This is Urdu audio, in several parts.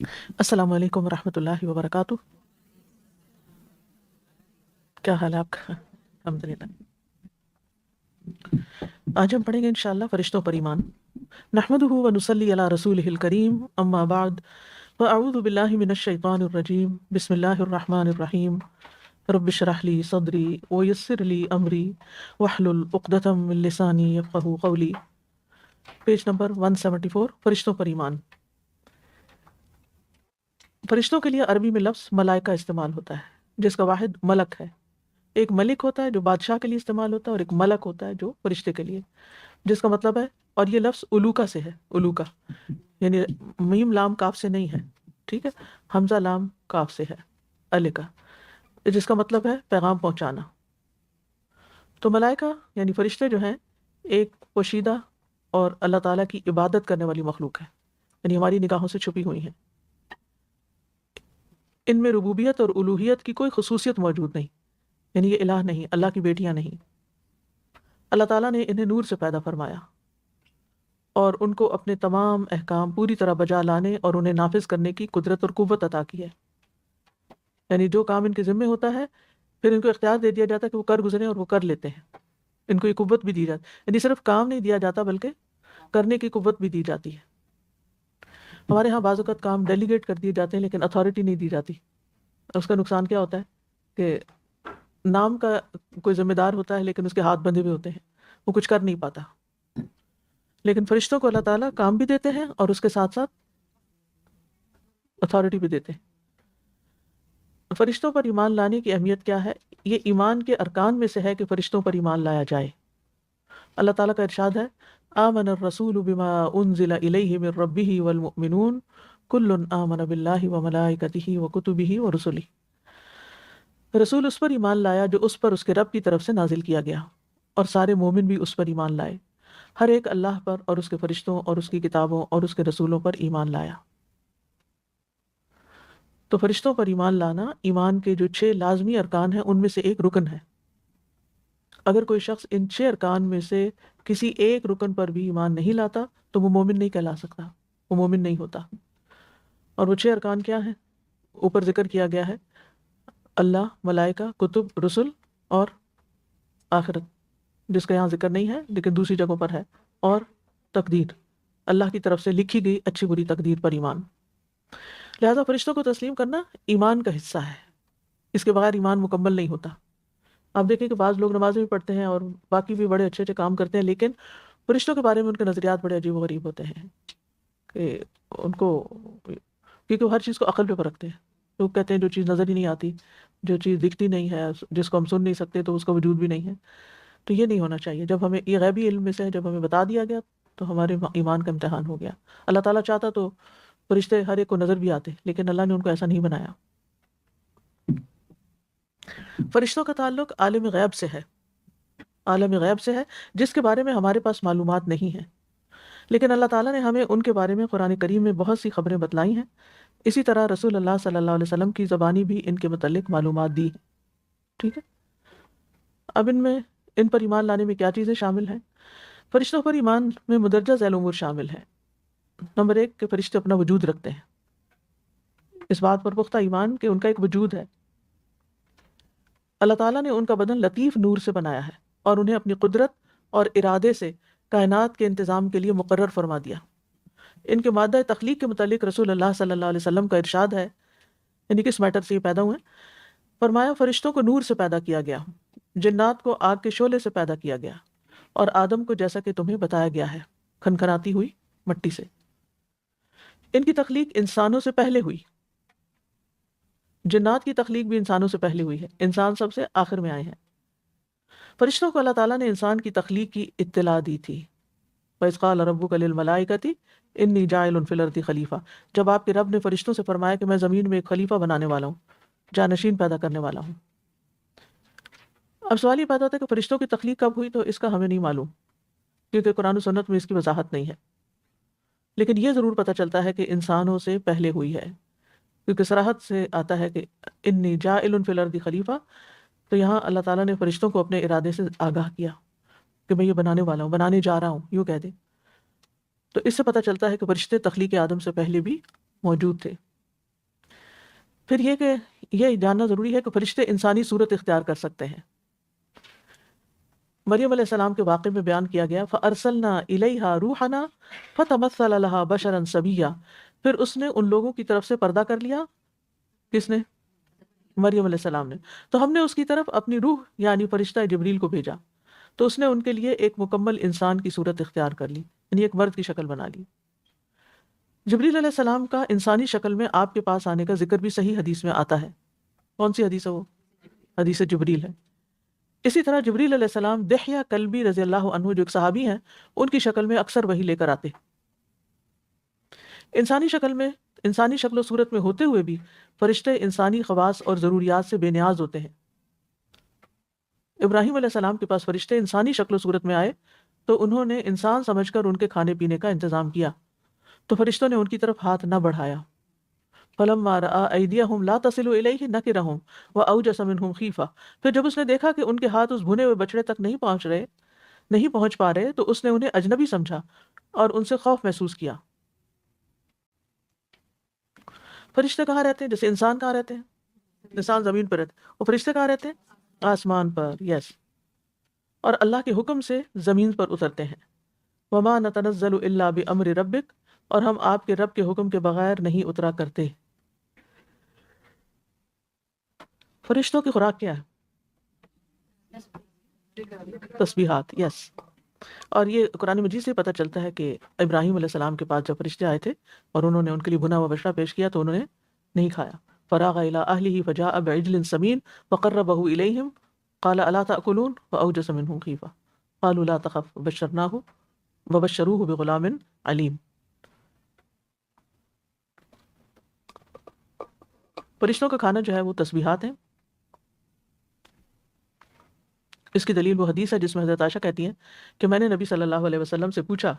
السلام علیکم ورحمۃ اللہ وبرکاتہ۔ کیا حال ہے آپ کا؟ الحمد للہ۔ آج ہم پڑھیں گے انشاءاللہ فرشتوں پر ایمان۔ نحمدہ ونصلی علی رسولہ الکریم، اما بعد فاعوذ باللہ من الشیطان الرجیم، بسم اللہ الرحمن الرحیم۔ رب اشرح لی صدری ویسر لی امری واحلل عقدۃ من لسانی یفقہوا قولی۔ پیج نمبر 174، فرشتوں پر ایمان۔ فرشتوں کے لیے عربی میں لفظ ملائکہ استعمال ہوتا ہے، جس کا واحد ملک ہے۔ ایک ملک ہوتا ہے جو بادشاہ کے لیے استعمال ہوتا ہے، اور ایک ملک ہوتا ہے جو فرشتے کے لیے، جس کا مطلب ہے، اور یہ لفظ الوکا سے ہے۔ الوکا یعنی میم لام کاف سے نہیں ہے، ٹھیک ہے، حمزہ لام کاف سے ہے، الکا، جس کا مطلب ہے پیغام پہنچانا۔ تو ملائکہ یعنی فرشتے جو ہیں، ایک پوشیدہ اور اللہ تعالیٰ کی عبادت کرنے والی مخلوق ہے، یعنی ہماری نگاہوں سے چھپی ہوئی ہیں۔ ان میں ربوبیت اور الوہیت کی کوئی خصوصیت موجود نہیں، یعنی یہ الہ نہیں، اللہ کی بیٹیاں نہیں۔ اللہ تعالیٰ نے انہیں نور سے پیدا فرمایا اور ان کو اپنے تمام احکام پوری طرح بجا لانے اور انہیں نافذ کرنے کی قدرت اور قوت عطا کی ہے۔ یعنی جو کام ان کے ذمے ہوتا ہے، پھر ان کو اختیار دے دیا جاتا ہے کہ وہ کر گزریں، اور وہ کر لیتے ہیں۔ ان کو یہ قوت بھی دی جاتی، یعنی صرف کام نہیں دیا جاتا بلکہ کرنے کی قوت بھی دی جاتی ہے۔ ہمارے ہاں بعض اوقات کام ڈیلیگیٹ کر دیے جاتے ہیں لیکن اتھارٹی نہیں دی جاتی۔ اس کا نقصان کیا ہوتا ہے کہ نام کا کوئی ذمہ دار ہوتا ہے لیکن اس کے ہاتھ بندھے ہوئے ہوتے ہیں، وہ کچھ کر نہیں پاتا۔ لیکن فرشتوں کو اللہ تعالیٰ کام بھی دیتے ہیں اور اس کے ساتھ ساتھ اتھارٹی بھی دیتے ہیں۔ فرشتوں پر ایمان لانے کی اہمیت کیا ہے؟ یہ ایمان کے ارکان میں سے ہے کہ فرشتوں پر ایمان لایا جائے۔ اللہ تعالیٰ کا ارشاد ہے، آمن الرسول بما انزل الیہ من ربہ والمؤمنون کل آمن باللہ وملائکتہ وکتبہ ورسلہ۔ رسول اس پر ایمان لایا جو اس پر اس کے رب کی طرف سے نازل کیا گیا، اور سارے مومن بھی اس پر ایمان لائے۔ ہر ایک اللہ پر اور اس کے فرشتوں اور اس کی کتابوں اور اس کے رسولوں پر ایمان لایا۔ تو فرشتوں پر ایمان لانا ایمان کے جو 6 لازمی ارکان ہیں ان میں سے ایک رکن ہے۔ اگر کوئی شخص ان 6 ارکان میں سے کسی ایک رکن پر بھی ایمان نہیں لاتا تو وہ مومن نہیں کہلا سکتا، وہ مومن نہیں ہوتا۔ اور وہ 6 ارکان کیا ہیں؟ اوپر ذکر کیا گیا ہے، اللہ، ملائکہ، کتب، رسل اور آخرت، جس کا یہاں ذکر نہیں ہے لیکن دوسری جگہوں پر ہے، اور تقدیر، اللہ کی طرف سے لکھی گئی اچھی بری تقدیر پر ایمان۔ لہذا فرشتوں کو تسلیم کرنا ایمان کا حصہ ہے، اس کے بغیر ایمان مکمل نہیں ہوتا۔ آپ دیکھیں کہ بعض لوگ نمازیں بھی پڑھتے ہیں اور باقی بھی بڑے اچھے اچھے کام کرتے ہیں، لیکن فرشتوں کے بارے میں ان کے نظریات بڑے عجیب و غریب ہوتے ہیں کہ ان کو، کیونکہ وہ ہر چیز کو عقل پہ پرکھتے ہیں۔ لوگ کہتے ہیں جو چیز نظر ہی نہیں آتی، جو چیز دکھتی نہیں ہے، جس کو ہم سن نہیں سکتے تو اس کا وجود بھی نہیں ہے۔ تو یہ نہیں ہونا چاہیے۔ جب ہمیں یہ غیبی علم میں سے جب ہمیں بتا دیا گیا تو ہمارے ایمان کا امتحان ہو گیا۔ اللہ تعالیٰ چاہتا تو فرشتے ہر ایک کو نظر بھی آتے، لیکن اللہ نے ان کو ایسا نہیں بنایا۔ فرشتوں کا تعلق عالم غیب سے ہے، عالم غیب سے ہے جس کے بارے میں ہمارے پاس معلومات نہیں ہیں، لیکن اللہ تعالیٰ نے ہمیں ان کے بارے میں قرآن کریم میں بہت سی خبریں بتلائی ہیں۔ اسی طرح رسول اللہ صلی اللہ علیہ وسلم کی زبانی بھی ان کے متعلق معلومات دی ہیں، ٹھیک ہے۔ اب ان پر ایمان لانے میں کیا چیزیں شامل ہیں؟ فرشتوں پر ایمان میں مدرجہ ذیل امور شامل ہیں۔ نمبر 1 کہ فرشتے اپنا وجود رکھتے ہیں، اس بات پر پختہ ایمان کہ ان کا ایک وجود ہے۔ اللہ تعالیٰ نے ان کا بدن لطیف نور سے بنایا ہے اور انہیں اپنی قدرت اور ارادے سے کائنات کے انتظام کے لیے مقرر فرما دیا۔ ان کے مادہ تخلیق کے متعلق رسول اللہ صلی اللہ علیہ وسلم کا ارشاد ہے، یعنی کس میٹر سے یہ پیدا ہوئے؟ فرمایا فرشتوں کو نور سے پیدا کیا گیا، جنات کو آگ کے شعلے سے پیدا کیا گیا، اور آدم کو جیسا کہ تمہیں بتایا گیا ہے، کھنکھناتی ہوئی مٹی سے۔ ان کی تخلیق انسانوں سے پہلے ہوئی، جنات کی تخلیق بھی انسانوں سے پہلے ہوئی ہے، انسان سب سے آخر میں آئے ہیں۔ فرشتوں کو اللہ تعالیٰ نے انسان کی تخلیق کی اطلاع دی تھی۔ وَإِذْ قَالَ رَبُّكَ لِلْمَلَائِكَةِ إِنِّي جَاعِلٌ فِي الْأَرْضِ خلیفہ، جب آپ کے رب نے فرشتوں سے فرمایا کہ میں زمین میں ایک خلیفہ بنانے والا ہوں، جانشین پیدا کرنے والا ہوں۔ اب سوال یہ پیدا ہوتا ہے کہ فرشتوں کی تخلیق کب ہوئی؟ تو اس کا ہمیں نہیں معلوم، کیونکہ قرآن و سنت میں اس کی وضاحت نہیں ہے، لیکن یہ ضرور پتہ چلتا ہے کہ انسانوں سے پہلے ہوئی ہے، کیونکہ صراحت سے آتا ہے کہ انی جاعل فی الارض خلیفہ، تو یہاں اللہ تعالیٰ نے فرشتوں کو اپنے ارادے سے آگاہ کیا کہ میں یہ بنانے والا ہوں، بنانے جا رہا ہوں، کہہ دیں۔ تو اس سے پتہ چلتا ہے کہ فرشتے تخلیق آدم سے پہلے بھی موجود تھے۔ پھر یہ کہ یہ جاننا ضروری ہے کہ فرشتے انسانی صورت اختیار کر سکتے ہیں۔ مریم علیہ السلام کے واقعے میں بیان کیا گیا فَأَرْسَلْنَا إِلَيْهَا رُوحَنَا فَتَمَثَّلَ لَهَا بَشَرًا سَوِيًّا، پھر اس نے ان لوگوں کی طرف سے پردہ کر لیا۔ کس نے؟ مریم علیہ السلام نے۔ تو ہم نے اس کی طرف اپنی روح یعنی فرشتہ جبریل کو بھیجا، تو اس نے ان کے لیے ایک مکمل انسان کی صورت اختیار کر لی، یعنی ایک مرد کی شکل بنا لی۔ جبریل علیہ السلام کا انسانی شکل میں آپ کے پاس آنے کا ذکر بھی صحیح حدیث میں آتا ہے۔ کون سی حدیث ہے وہ؟ حدیث جبریل ہے۔ اسی طرح جبریل علیہ السلام دحیہ کلبی رضی اللہ عنہ جو ایک صحابی ہیں، ان کی شکل میں اکثر وحی لے کر آتے۔ انسانی شکل و صورت میں ہوتے ہوئے بھی فرشتے انسانی خواص اور ضروریات سے بے نیاز ہوتے ہیں۔ ابراہیم علیہ السلام کے پاس فرشتے انسانی شکل و صورت میں آئے تو انہوں نے انسان سمجھ کر ان کے کھانے پینے کا انتظام کیا، تو فرشتوں نے ان کی طرف ہاتھ نہ بڑھایا۔ فَلَمَّا رَأَىٰ أَيْدِيَهُمْ لَا تَصِلُ إِلَيْهِ نَكِرَهُمْ وَأَوْجَسَ مِنْهُمْ خِيفَةً، پھر جب اس نے دیکھا کہ ان کے ہاتھ اس بھنے ہوئے بچڑے تک نہیں پہنچ پا رہے تو اس نے انہیں اجنبی سمجھا اور ان سے خوف محسوس کیا۔ فرشتے کہاں رہتے ہیں؟ جیسے انسان کہاں رہتے ہیں؟ انسان زمین پر رہتے ہیں، اور فرشتے کہاں رہتے ہیں؟ آسمان پر، یس، اور اللہ کے حکم سے زمین پر اترتے ہیں۔ وَمَا نَتَنَزَّلُ إِلَّا بِأَمْرِ رَبِّكَ، اور ہم آپ کے رب کے حکم کے بغیر نہیں اترا کرتے۔ فرشتوں کی خوراک کیا ہے؟ تسبیحات، یس۔ اور یہ قرآن مجید سے پتہ چلتا ہے کہ ابراہیم علیہ السلام کے پاس جب فرشتے آئے تھے اور انہوں نے ان کے لیے بھنا ہوا بچڑا پیش کیا تو انہوں نے نہیں کھایا۔ فراغ الی اہلہ فجاء بعجل سمین فقربہ الیہم قال الا تأکلون واوجس منهم خیفہ قالوا لا تخف بشرناہ وبشروہ بغلام علیم۔ فرشتوں کا کھانا جو ہے وہ تسبیحات ہیں۔ اس کی دلیل وہ حدیث ہے جس میں حضرت عائشہ کہتی ہیں کہ میں نے نبی صلی اللہ علیہ وسلم سے پوچھا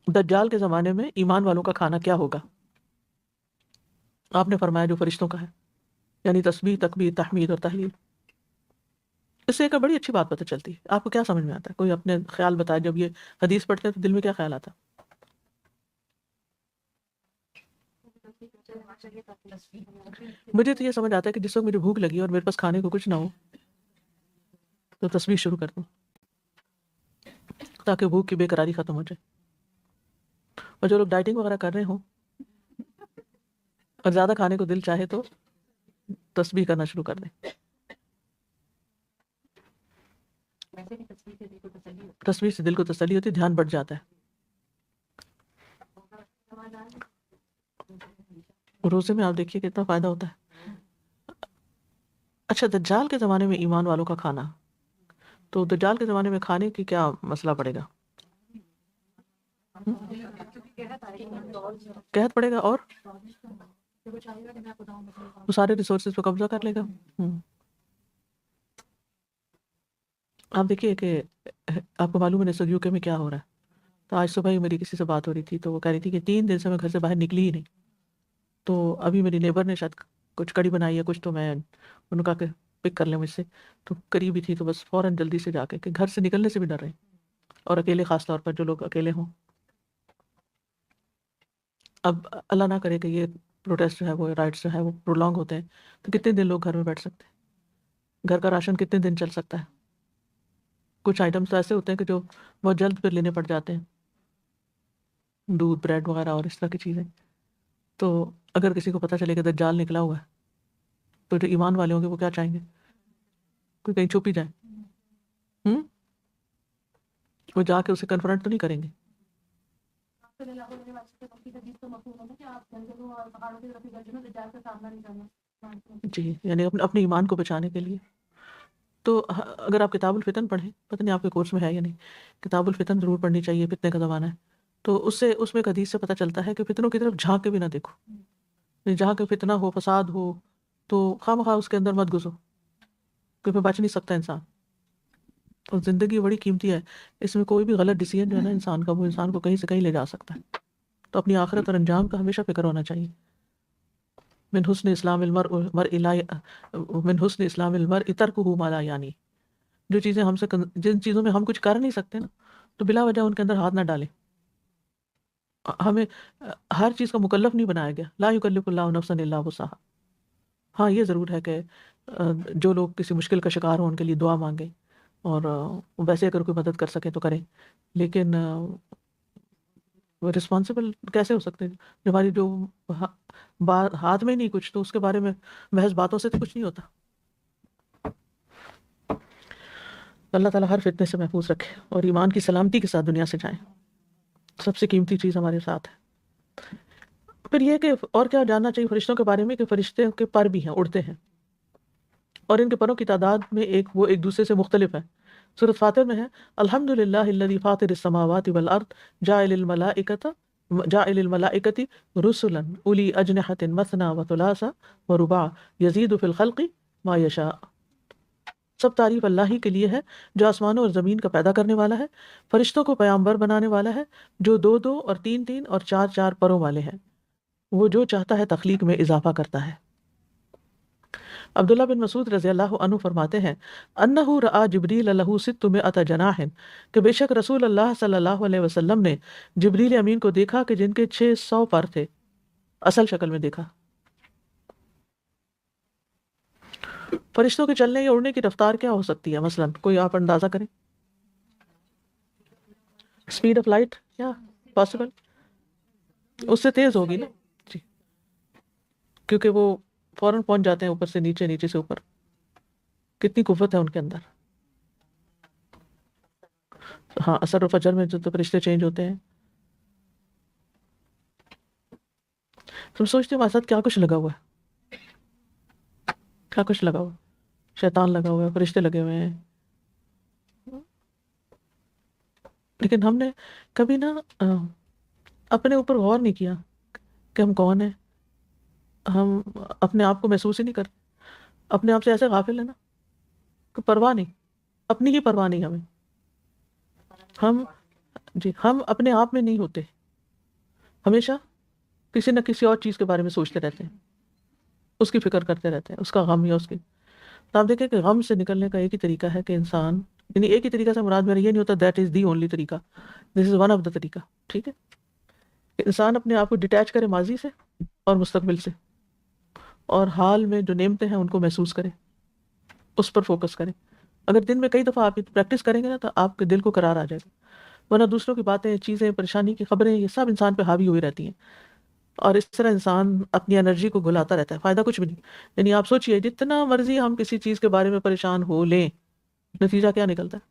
دجال کے زمانے میں ایمان والوں کا کھانا کیا ہوگا؟ آپ نے فرمایا جو فرشتوں کا ہے، یعنی تسبیح، تکبیر، تحمید اور تحلیل۔ اس سے ایک بڑی اچھی بات پتہ چلتی ہے۔ آپ کو کیا سمجھ میں آتا ہے؟ کوئی اپنے خیال بتائے، جب یہ حدیث پڑھتے ہیں تو دل میں کیا خیال آتا ہے؟ مجھے تو یہ سمجھ آتا ہے کہ جس وقت مجھے بھوک لگی اور میرے پاس کھانے کو کچھ نہ ہو تو تسبیح شروع کر دوں تاکہ بھوک کی بے قراری ختم ہو جائے۔ اور جو لوگ ڈائٹنگ وغیرہ کر رہے ہوں اور زیادہ کھانے کو دل چاہے تو تسبیح کرنا شروع کر دیں۔ تسبیح سے دل کو تسلی ہوتی ہے، دھیان بڑھ جاتا ہے۔ روزے میں آپ دیکھیے کتنا فائدہ ہوتا ہے۔ اچھا، دجال کے زمانے میں ایمان والوں کا کھانا، تو دجال کے زمانے میں کھانے کی کیا مسئلہ پڑے گا؟ قحط پڑے گا اور وہ سارے ریسورسز پہ قبضہ کر لے گا۔ آپ دیکھیے کہ آپ کو معلوم ہے اس وقت یو کے میں کیا ہو رہا ہے۔ تو آج صبح ہی میری کسی سے بات ہو رہی تھی تو وہ کہہ رہی تھی کہ 3 دن سے میں گھر سے باہر نکلی ہی نہیں۔ تو ابھی میری نیبر نے شاید کچھ کڑی بنائی ہے کچھ، تو میں انہوں نے کہا کہ پک کر لیں مجھ سے، تو قریب ہی تھی تو بس فوراً جلدی سے جا کے کہ گھر سے نکلنے سے بھی ڈر رہے ہیں، اور اکیلے، خاص طور پر جو لوگ اکیلے ہوں۔ اب اللہ نہ کرے کہ یہ پروٹیسٹ جو ہے وہ رائٹس جو ہے وہ پرولونگ ہوتے ہیں تو کتنے دن لوگ گھر میں بیٹھ سکتے ہیں؟ گھر کا راشن کتنے دن چل سکتا ہے؟ کچھ آئٹمس تو ایسے ہوتے ہیں کہ جو بہت جلد پھر لینے پڑ جاتے ہیں، دودھ، بریڈ وغیرہ اور اس طرح کی چیزیں۔ تو اگر کسی کو پتہ چلے کہ دجال نکلا ہوا ہے تو جو ایمان والے ہوں گے وہ کیا چاہیں گے؟ کوئی کہیں چھپ ہی جائے، وہ جا کے اسے کنفرنٹ تو نہیں کریں گے۔ جی، یعنی اپنے ایمان کو بچانے کے لیے۔ تو اگر آپ کتاب الفتن پڑھیں، پتہ نہیں آپ کے کورس میں ہے یا نہیں، کتاب الفتن ضرور پڑھنی چاہیے، فتنے کا زمانہ ہے، تو اس میں ایک حدیث سے پتہ چلتا ہے کہ فتنوں کی طرف جھانک کے بھی نہ دیکھو۔ جہاں کہ فتنہ ہو، فساد ہو، تو خواہ مخواہ اس کے اندر مت گھسو، کیونکہ بچ نہیں سکتا انسان۔ اور زندگی بڑی قیمتی ہے، اس میں کوئی بھی غلط ڈیسیژن جو ہے نا انسان کا، وہ انسان کو کہیں سے کہیں لے جا سکتا ہے۔ تو اپنی آخرت اور انجام کا ہمیشہ فکر ہونا چاہیے۔ من حسن اسلام المرء ترکہ ما لا یعنی، جو چیزیں جن چیزوں میں ہم کچھ کر نہیں سکتے نا، تو بلا وجہ ان کے اندر ہاتھ نہ ڈالیں۔ ہمیں ہر چیز کا مکلف نہیں بنایا گیا، لا یکلف اللہ نفسا الا وسعها۔ ہاں یہ ضرور ہے کہ جو لوگ کسی مشکل کا شکار ہوں ان کے لیے دعا مانگیں، اور ویسے اگر کوئی مدد کر سکے تو کریں، لیکن رسپانسبل کیسے ہو سکتے ہیں جو ہماری جو ہاتھ میں نہیں کچھ، تو اس کے بارے میں محض باتوں سے تو کچھ نہیں ہوتا۔ اللہ تعالیٰ ہر فتنے سے محفوظ رکھے اور ایمان کی سلامتی کے ساتھ دنیا سے جائیں، سب سے قیمتی چیز ہمارے ساتھ ہے۔ پھر یہ کہ اور کیا جاننا چاہیے فرشتوں کے بارے میں، کہ فرشتے کے پر بھی ہیں، اڑتے ہیں، اور ان کے پروں کی تعداد میں وہ ایک دوسرے سے مختلف ہے۔ سورۃ فاتر میں ہے الحمد للہ الذی فاطر السماوات والارض جاعل الملائکۃ رسلا اولی اجنحۃ مثنی وثلاث ورباع یزید فی الخلق ما یشاء۔ سب تعریف اللہ ہی کے لیے ہے جو آسمانوں اور زمین کا پیدا کرنے والا ہے، فرشتوں کو پیامبر بنانے والا ہے، جو دو دو اور تین تین اور چار چار پروں والے ہیں، وہ جو چاہتا ہے تخلیق میں اضافہ کرتا ہے۔ عبداللہ بن مسعود رضی اللہ عنہ فرماتے ہیں انہ رآ جبریل لہ 600 جناح، کہ بے شک رسول اللہ صلی اللہ علیہ وسلم نے جبریل امین کو دیکھا کہ جن کے 600 پر تھے، اصل شکل میں دیکھا۔ فرشتوں کے چلنے یا اڑنے کی رفتار کیا ہو سکتی ہے؟ مثلا کوئی آپ اندازہ کریں، اسپیڈ آف لائٹ کیا پاسبل؟ اس سے تیز ہوگی نا جی، کیونکہ وہ فوراً پہنچ جاتے ہیں اوپر سے نیچے، نیچے سے اوپر، کتنی قوت ہے ان کے اندر۔ ہاں عصر و فجر میں جو تو فرشتے چینج ہوتے ہیں، تم سوچتے ہو ہمارے ساتھ کیا کچھ لگا ہوا ہے، کیا کچھ لگا ہوا ہے، شیطان لگا ہوا ہے، فرشتے لگے ہوئے ہیں، لیکن ہم نے کبھی نا اپنے اوپر غور نہیں کیا کہ ہم کون ہیں۔ ہم اپنے آپ کو محسوس ہی نہیں کرتے، اپنے آپ سے ایسے غافل ہیں نا کہ پرواہ نہیں، اپنی ہی پرواہ نہیں ہمیں۔ ہم جی ہم اپنے آپ میں نہیں ہوتے، ہمیشہ کسی نہ کسی اور چیز کے بارے میں سوچتے رہتے ہیں، اس کی فکر کرتے رہتے ہیں، اس کا غم یا اس کی۔ تو آپ دیکھیں کہ غم سے نکلنے کا ایک ہی طریقہ ہے کہ انسان، یعنی ایک ہی طریقہ سے مراد میرا یہ نہیں ہوتا دیٹ از دی اونلی طریقہ، دس از ون آف دا طریقہ، ٹھیک ہے، کہ انسان اپنے آپ کو ڈیٹیچ کرے ماضی سے اور مستقبل سے، اور حال میں جو نعمتیں ہیں ان کو محسوس کرے، اس پر فوکس کریں۔ اگر دن میں کئی دفعہ آپ پریکٹس کریں گے نا تو آپ کے دل کو قرار آ جائے گا، ورنہ دوسروں کی باتیں، چیزیں، پریشانی کی خبریں، یہ سب انسان پہ حاوی ہوئی رہتی ہیں، اور اس طرح انسان اپنی انرجی کو گھلاتا رہتا ہے، فائدہ کچھ بھی نہیں۔ یعنی آپ سوچئے جتنا مرضی ہم کسی چیز کے بارے میں پریشان ہو لیں، نتیجہ کیا نکلتا ہے؟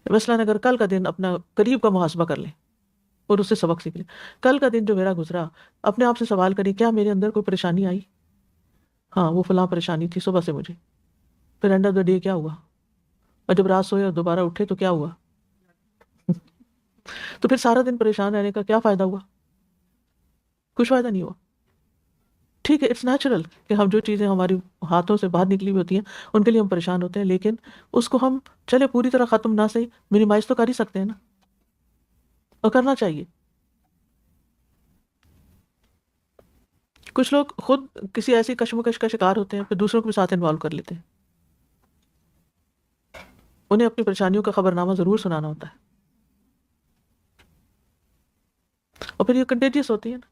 مثلاً اگر کل کا دن اپنا قریب کا محاسبہ کر لیں اور اس سے سبق سیکھ لیں، کل کا دن جو میرا گزرا، اپنے آپ سے سوال کریں کیا میرے اندر کوئی پریشانی آئی؟ ہاں وہ فلاں پریشانی تھی صبح سے مجھے، پھر اینڈ آف دا ڈے کیا ہوا؟ اور جب رات سوئے اور دوبارہ اٹھے تو کیا ہوا؟ تو پھر سارا دن پریشان رہنے کا کیا فائدہ ہوا؟ کچھ فائدہ نہیں ہوا۔ ٹھیک ہے، اٹس نیچرل کہ ہم جو چیزیں ہماری ہاتھوں سے باہر نکلی ہوئی ہوتی ہیں ان کے لیے ہم پریشان ہوتے ہیں، لیکن اس کو ہم چلے پوری طرح ختم نہ صحیح منیمائز تو کر ہی سکتے ہیں نا، اور کرنا چاہیے۔ کچھ لوگ خود کسی ایسی کشمکش کا شکار ہوتے ہیں، پھر دوسروں کو بھی ساتھ انوالو کر لیتے ہیں، انہیں اپنی پریشانیوں کا خبرنامہ ضرور سنانا ہوتا ہے، اور پھر یہ کنٹیجیس ہوتی ہے نا۔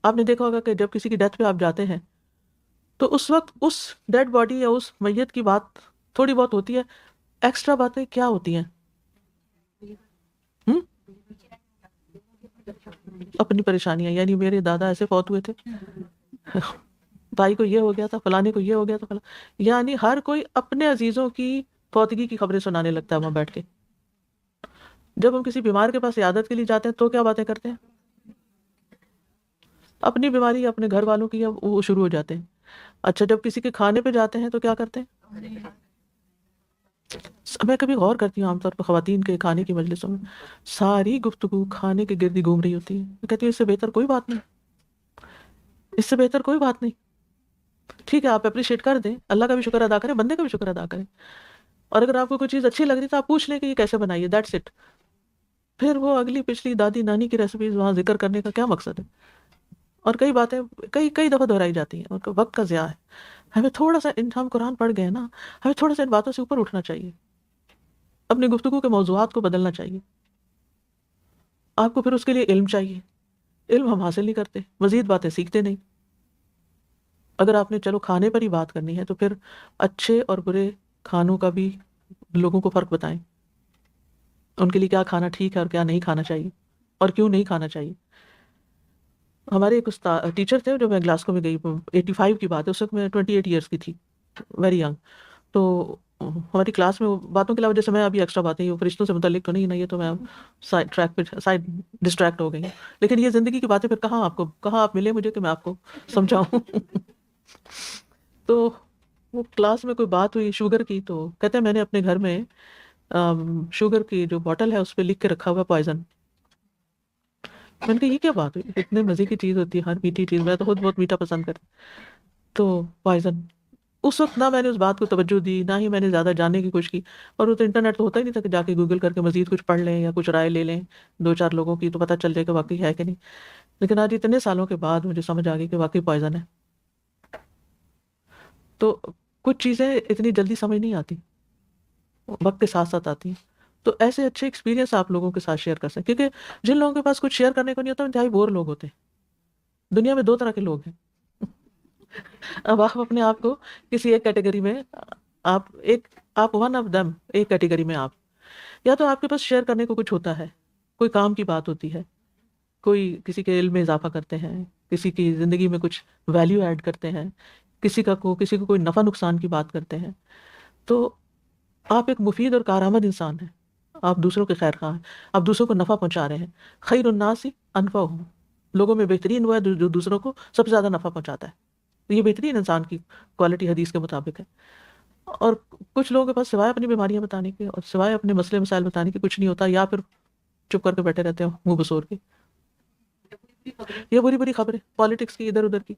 آپ نے دیکھا ہوگا کہ جب کسی کی ڈیتھ پہ آپ جاتے ہیں تو اس وقت اس ڈیڈ باڈی یا اس میت کی بات تھوڑی بہت ہوتی ہے، ایکسٹرا باتیں کیا ہوتی ہیں؟ ہم؟ اپنی پریشانیاں، یعنی میرے دادا ایسے فوت ہوئے تھے، بھائی کو یہ ہو گیا تھا، فلانے کو یہ ہو گیا تھا، یعنی ہر کوئی اپنے عزیزوں کی فوتگی کی خبریں سنانے لگتا ہے وہاں بیٹھ کے۔ جب ہم کسی بیمار کے پاس عیادت کے لیے جاتے ہیں تو کیا باتیں کرتے ہیں؟ اپنی بیماری یا اپنے گھر والوں کی، یا وہ شروع ہو جاتے ہیں۔ اچھا جب کسی کے کھانے پہ جاتے ہیں تو کیا کرتے ہیں؟ میں کبھی غور کرتی ہوں عام طور پر خواتین کے کھانے کی مجلسوں میں ساری گفتگو کھانے کے گرد ہی گھوم رہی ہوتی ہے، میں کہتی ہوں اس سے بہتر کوئی بات نہیں، اس سے بہتر کوئی بات نہیں۔ ٹھیک ہے آپ اپریشیٹ کر دیں، اللہ کا بھی شکر ادا کریں، بندے کا بھی شکر ادا کریں، اور اگر آپ کو کوئی چیز اچھی لگ رہی تو آپ پوچھ لیں کہ یہ کیسے بنائی ہے، دیٹس اٹ۔ پھر وہ اگلی پچھلی دادی نانی کی ریسیپیز وہاں ذکر کرنے کا کیا مقصد ہے؟ اور کئی باتیں کئی دفعہ دہرائی جاتی ہیں، اور وقت کا ضیاع ہے۔ ہمیں تھوڑا سا ہم قرآن پڑھ گئے نا، ہمیں تھوڑا سا ان باتوں سے اوپر اٹھنا چاہیے، اپنی گفتگو کے موضوعات کو بدلنا چاہیے۔ آپ کو پھر اس کے لیے علم چاہیے، علم ہم حاصل نہیں کرتے، مزید باتیں سیکھتے نہیں۔ اگر آپ نے چلو کھانے پر ہی بات کرنی ہے تو پھر اچھے اور برے کھانوں کا بھی لوگوں کو فرق بتائیں، ان کے لیے کیا کھانا ٹھیک ہے اور کیا نہیں کھانا چاہیے اور کیوں نہیں کھانا چاہیے۔ ہمارے ایک ٹیچر تھے جو میں گلاسکو میں گئی، 85 کی بات ہے، اس وقت میں 28 ایئرس کی تھی، ویری ینگ۔ تو ہماری کلاس میں وہ باتوں کے علاوہ، جیسے میں ابھی ایکسٹرا باتیں وہ فرشتوں سے متعلق تو نہیں نا، یہ تو میں سائڈ ٹریک پہ سائڈ ڈسٹریکٹ ہو گئی ہوں، لیکن یہ زندگی کی باتیں پھر کہاں آپ ملے مجھے کہ میں آپ کو سمجھاؤں۔ تو وہ کلاس میں کوئی بات ہوئی شوگر کی، تو کہتے ہیں میں نے اپنے گھر میں شوگر کی جو بوٹل ہے اس پہ لکھ کے رکھا ہوا پوائزن۔ میں نے کہا یہ کیا بات ہوئی، اتنے مزے کی چیز ہوتی ہے ہر میٹھی چیز، میں تو خود بہت میٹھا پسند کرتی، تو پوائزن۔ اس وقت نہ میں نے اس بات کو توجہ دی، نہ ہی میں نے زیادہ جاننے کی کوشش کی، اور وہ تو انٹرنیٹ تو ہوتا ہی نہیں تھا کہ جا کے گوگل کر کے مزید کچھ پڑھ لیں یا کچھ رائے لے لیں دو چار لوگوں کی تو پتہ چل جائے کہ واقعی ہے کہ نہیں۔ لیکن آج اتنے سالوں کے بعد مجھے سمجھ آ گئی کہ واقعی پوائزن ہے۔ تو کچھ چیزیں اتنی جلدی سمجھ نہیں آتی، وقت کے ساتھ ساتھ آتی ہیں۔ تو ایسے اچھے ایکسپیرینس آپ لوگوں کے ساتھ شیئر کر سکیں، کیونکہ جن لوگوں کے پاس کچھ شیئر کرنے کو نہیں ہوتا انتہائی بور لوگ ہوتے ہیں۔ دنیا میں دو طرح کے لوگ ہیں، اب آپ اپنے آپ کو کسی ایک کیٹیگری میں، آپ ون آف دم، ایک کیٹیگری میں آپ، یا تو آپ کے پاس شیئر کرنے کو کچھ ہوتا ہے، کوئی کام کی بات ہوتی ہے، کوئی کسی کے علم میں اضافہ کرتے ہیں، کسی کی زندگی میں کچھ ویلیو ایڈ کرتے ہیں، کسی کو کوئی نفع نقصان کی بات کرتے ہیں، تو آپ ایک مفید اور کارآمد انسان ہیں، آپ دوسروں کے خیر خواہ ہیں، آپ دوسروں کو نفع پہنچا رہے ہیں۔ خیر الناس انفعہم، لوگوں میں بہترین وہ ہے جو دوسروں کو سب سے زیادہ نفع پہنچاتا ہے، تو یہ بہترین انسان کی کوالٹی حدیث کے مطابق ہے۔ اور کچھ لوگوں کے پاس سوائے اپنی بیماریاں بتانے کے اور سوائے اپنے مسئلے مسائل بتانے کے کچھ نہیں ہوتا، یا پھر چپ کر کے بیٹھے رہتے ہیں منہ بسور کے، یہ بری بری خبریں پالیٹکس کی ادھر ادھر کی۔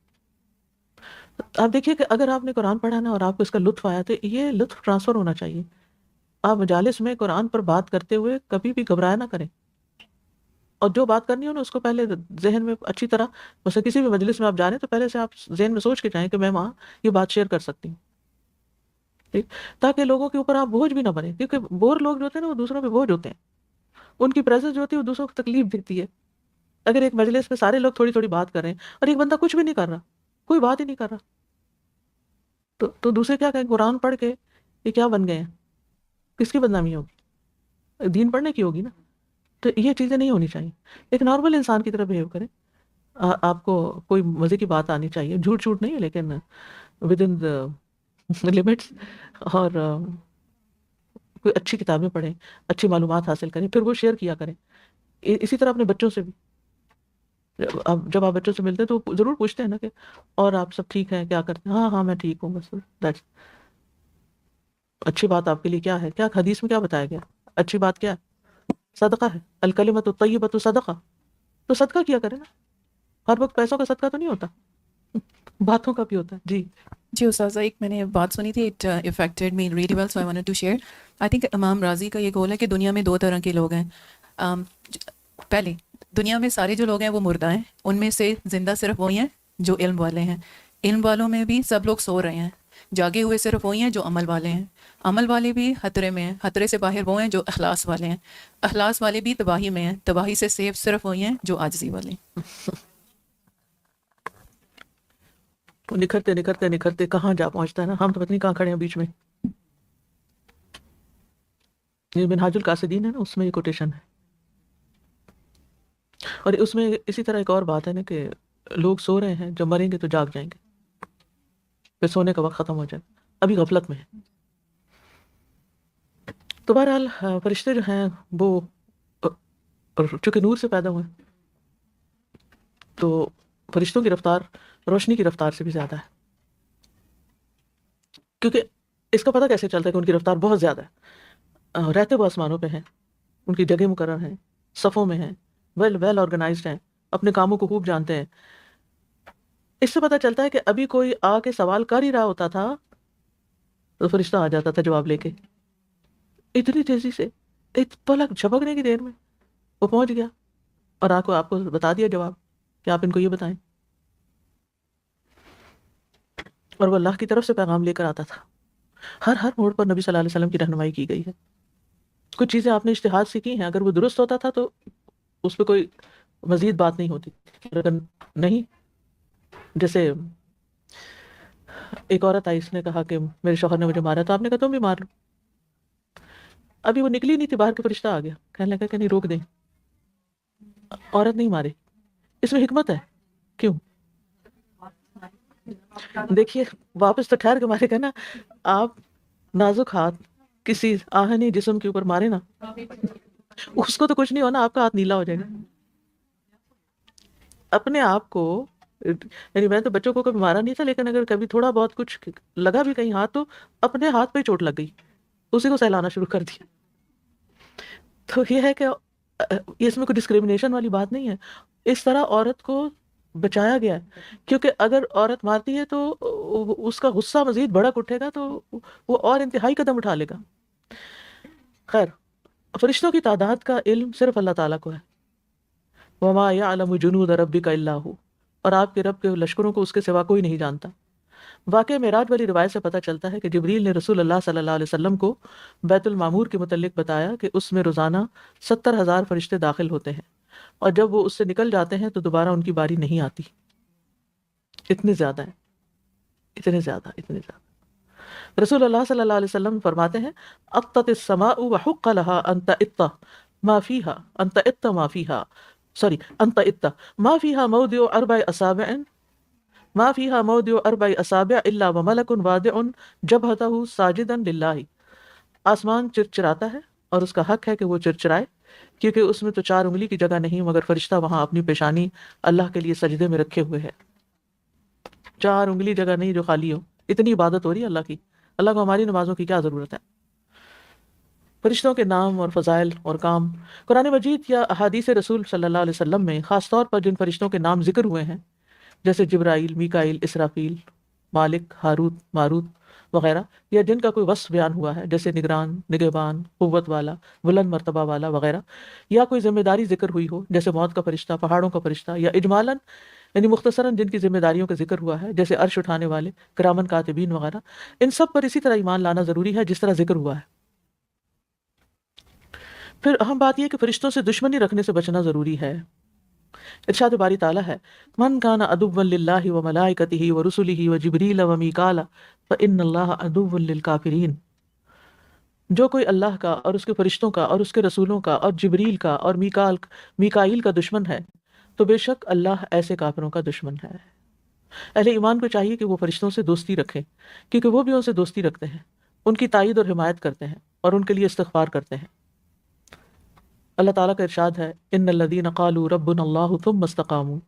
آپ دیکھیے کہ اگر آپ نے قرآن پڑھا نا اور آپ کو اس کا لطف آیا تو یہ لطف ٹرانسفر ہونا چاہیے۔ آپ مجالس میں قرآن پر بات کرتے ہوئے کبھی بھی گھبرایا نہ کریں، اور جو بات کرنی ہو نا اس کو پہلے ذہن میں اچھی طرح، مثلا کسی بھی مجلس میں آپ جا رہے ہیں تو پہلے سے آپ ذہن میں سوچ کے جائیں کہ میں وہاں یہ بات شیئر کر سکتی ہوں، ٹھیک، تاکہ لوگوں کے اوپر آپ بوجھ بھی نہ بنے، کیونکہ بور لوگ جو ہوتے ہیں نا وہ دوسروں پہ بوجھ ہوتے ہیں، ان کی پریزنس جو ہوتی ہے وہ دوسروں کو تکلیف دیتی ہے۔ اگر ایک مجلس میں سارے لوگ تھوڑی تھوڑی بات کر رہے ہیں اور ایک بندہ کچھ بھی نہیں کر رہا، کوئی بات ہی نہیں کر رہا، تو دوسرے کیا کہیں، قرآن پڑھ کے یہ کیا بن گئے ہیں، کس کی بدنامی ہوگی، دین پڑھنے کی ہوگی نا۔ تو یہ چیزیں نہیں ہونی چاہیے، ایک نارمل انسان کی طرح بہیو کریں۔ آپ کو کوئی مزے کی بات آنی چاہیے، جھوٹ جھوٹ نہیں لیکن ود ان لمٹس، اور کوئی اچھی کتابیں پڑھیں، اچھی معلومات حاصل کریں، پھر وہ شیئر کیا کریں۔ اسی طرح اپنے بچوں سے بھی، جب آپ بچوں سے ملتے ہیں تو وہ ضرور پوچھتے ہیں نا کہ اور آپ سب ٹھیک ہیں، کیا کرتے ہیں، ہاں ہاں میں ٹھیک ہوں، بس that's اچھی بات آپ کے لیے کیا ہے، کیا حدیث میں کیا بتایا گیا، اچھی بات کیا ہے، صدقہ ہے، الکلمۃ الطیبۃ صدقہ، تو صدقہ کیا کرے نا، ہر وقت پیسوں کا صدقہ تو نہیں ہوتا، باتوں کا بھی ہوتا ہے۔ جی جی استاذہ، ایک میں نے بات سنی تھی، it affected me really well, so I wanted to share. I think Imam Razi کا یہ قول ہے کہ دنیا میں دو طرح کے لوگ ہیں۔ پہلے دنیا میں سارے جو لوگ ہیں وہ مردہ ہیں، ان میں سے زندہ صرف وہی ہیں جو علم والے ہیں۔ علم والوں میں بھی سب لوگ سو رہے ہیں، جاگے ہوئے صرف وہی ہیں جو عمل والے ہیں۔ عمل والے بھی خطرے میں ہیں، خطرے سے باہر وہ ہیں جو اخلاص والے ہیں۔ اخلاص والے بھی تباہی میں ہیں، تباہی سے سیف صرف وہی ہیں جو عاجزی والے ہیں۔ وہ نکھرتے نکھرتے نکھرتے کہاں جا پہنچتا ہے نا، ہم تو پتہ نہیں کہاں کھڑے ہیں بیچ میں۔ یہ منہاج القاصدین ہے نا، اس میں یہ کوٹیشن ہے، اور اس میں اسی طرح ایک اور بات ہے نا کہ لوگ سو رہے ہیں، جب مریں گے تو جاگ جائیں گے، پھر سونے کا وقت ختم ہو جائے، ابھی غفلت میں ہے۔ تو بہرحال فرشتے جو ہیں وہ چونکہ نور سے پیدا ہوئے ہیں تو فرشتوں کی رفتار روشنی کی رفتار سے بھی زیادہ ہے، کیونکہ اس کا پتہ کیسے چلتا ہے کہ ان کی رفتار بہت زیادہ ہے، رہتے وہ آسمانوں پہ ہیں، ان کی جگہ مقرر ہیں، صفوں میں ہیں، ویل آرگنائزڈ ہیں، اپنے کاموں کو خوب جانتے ہیں۔ اس سے پتہ چلتا ہے کہ ابھی کوئی آ کے سوال کر ہی رہا ہوتا تھا تو فرشتہ آ جاتا تھا جواب لے کے، اتنی تیزی سے، ایک پلک جھپکنے کی دیر میں وہ پہنچ گیا اور آپ کو بتا دیا جواب کہ آپ ان کو یہ بتائیں، اور وہ اللہ کی طرف سے پیغام لے کر آتا تھا۔ ہر موڑ پر نبی صلی اللہ علیہ وسلم کی رہنمائی کی گئی ہے۔ کچھ چیزیں آپ نے اجتہاد سے کی ہیں، اگر وہ درست ہوتا تھا تو اس پہ کوئی مزید بات نہیں ہوتی. لیکن نہیں، جیسے ایک عورت آئی، اس نے کہا کہ میرے شوہر نے مجھے مارا، تو آپ نے کہا تم بھی مار لو. ابھی وہ نکلی نہیں تھی باہر، کے فرشتہ آ گیا، کہنے لگا کہ نہیں، روک دیں، عورت نہیں مارے. اس میں حکمت ہے. کیوں؟ دیکھیے، واپس تو ٹھہر کے مارے گا نا. آپ نازک ہاتھ کسی آہنی جسم کے اوپر مارے نا، اس کو تو کچھ نہیں ہونا، آپ کا ہاتھ نیلا ہو جائے گا. اپنے آپ کو، یعنی میں تو بچوں کو کبھی مارا نہیں تھا، لیکن اگر کبھی تھوڑا بہت کچھ لگا بھی کہیں ہاتھ، تو اپنے ہاتھ پہ ہی چوٹ لگ گئی، اسی کو سہلانا شروع کر دیا. تو یہ ہے کہ اس میں کوئی ڈسکریمنیشن والی بات نہیں ہے. اس طرح عورت کو بچایا گیا ہے، کیونکہ اگر عورت مارتی ہے تو اس کا غصہ مزید بھڑک اٹھے گا، تو وہ اور انتہائی قدم اٹھا لے گا. خیر، فرشتوں کی تعداد کا علم صرف اللہ تعالیٰ کو ہے. وما یعلم جنود ربک الا ہو، اور آپ کے رب کے لشکروں کو اس کے سوا کوئی نہیں جانتا. واقع معراج والی روایت سے پتہ چلتا ہے کہ جبریل نے رسول اللہ صلی اللہ علیہ وسلم کو بیت المعمور کے متعلق بتایا کہ اس میں روزانہ 70,000 فرشتے داخل ہوتے ہیں، اور جب وہ اس سے نکل جاتے ہیں تو دوبارہ ان کی باری نہیں آتی. اتنے زیادہ ہیں، اتنے زیادہ، اتنے زیادہ. رسول اللہ صلی اللہ علیہ وسلم فرماتے ہیں، اطت السماء وحق لها ان تئط ما فيها ان تئط ما فيها سوری ان تئط ما فيها موضع اربع اصابع ما فيها موضع اربع اصابع الا وملك واضع جبهته ساجدا لله. آسمان چرچراتا ہے، اور اس کا حق ہے کہ وہ چرچرائے، کیونکہ اس میں تو 4 انگلی کی جگہ نہیں، مگر فرشتہ وہاں اپنی پیشانی اللہ کے لیے سجدے میں رکھے ہوئے ہے. 4 انگلی جگہ نہیں جو خالی ہو. اتنی عبادت ہو رہی ہے اللہ کی. اللہ کو ہماری نمازوں کی کیا ضرورت ہے؟ فرشتوں کے نام اور فضائل اور کام قرآن مجید یا احادیث رسول صلی اللہ علیہ وسلم میں خاص طور پر جن فرشتوں کے نام ذکر ہوئے ہیں، جیسے جبرائیل، میکائیل، اسرافیل، مالک، ہاروت، ماروت وغیرہ، یا جن کا کوئی وصف بیان ہوا ہے جیسے نگران، نگہبان، قوت والا، بلند مرتبہ والا وغیرہ، یا کوئی ذمہ داری ذکر ہوئی ہو جیسے موت کا فرشتہ، پہاڑوں کا فرشتہ، یا اجمالاً یعنی مختصراً جن کی ذمہ داریوں کا ذکر ہوا ہے جیسے عرش اٹھانے والے، کرامن کاتبین وغیرہ، ان سب پر اسی طرح ایمان لانا ضروری ہے جس طرح ذکر ہوا ہے. پھر اہم بات یہ ہے کہ فرشتوں سے دشمنی رکھنے سے بچنا ضروری ہے. ارشاد باری تعالیٰ ہے، من کان عدوا للہ وملائکتہ ورسلہ وجبریل ومیکال فإن اللہ عدو للکافرین. جو کوئی اللہ کا اور اس کے فرشتوں کا اور اس کے رسولوں کا اور جبریل کا اور میکائیل کا دشمن ہے، تو بے شک اللہ ایسے کافروں کا دشمن ہے. اہل ایمان کو چاہیے کہ وہ فرشتوں سے دوستی رکھیں، کیونکہ وہ بھی ان سے دوستی رکھتے ہیں، ان کی تائید اور حمایت کرتے ہیں اور ان کے لیے استغفار کرتے ہیں. اللہ تعالیٰ کا ارشاد ہے، ان الذین قالوا ربنا اللہ ثم استقاموا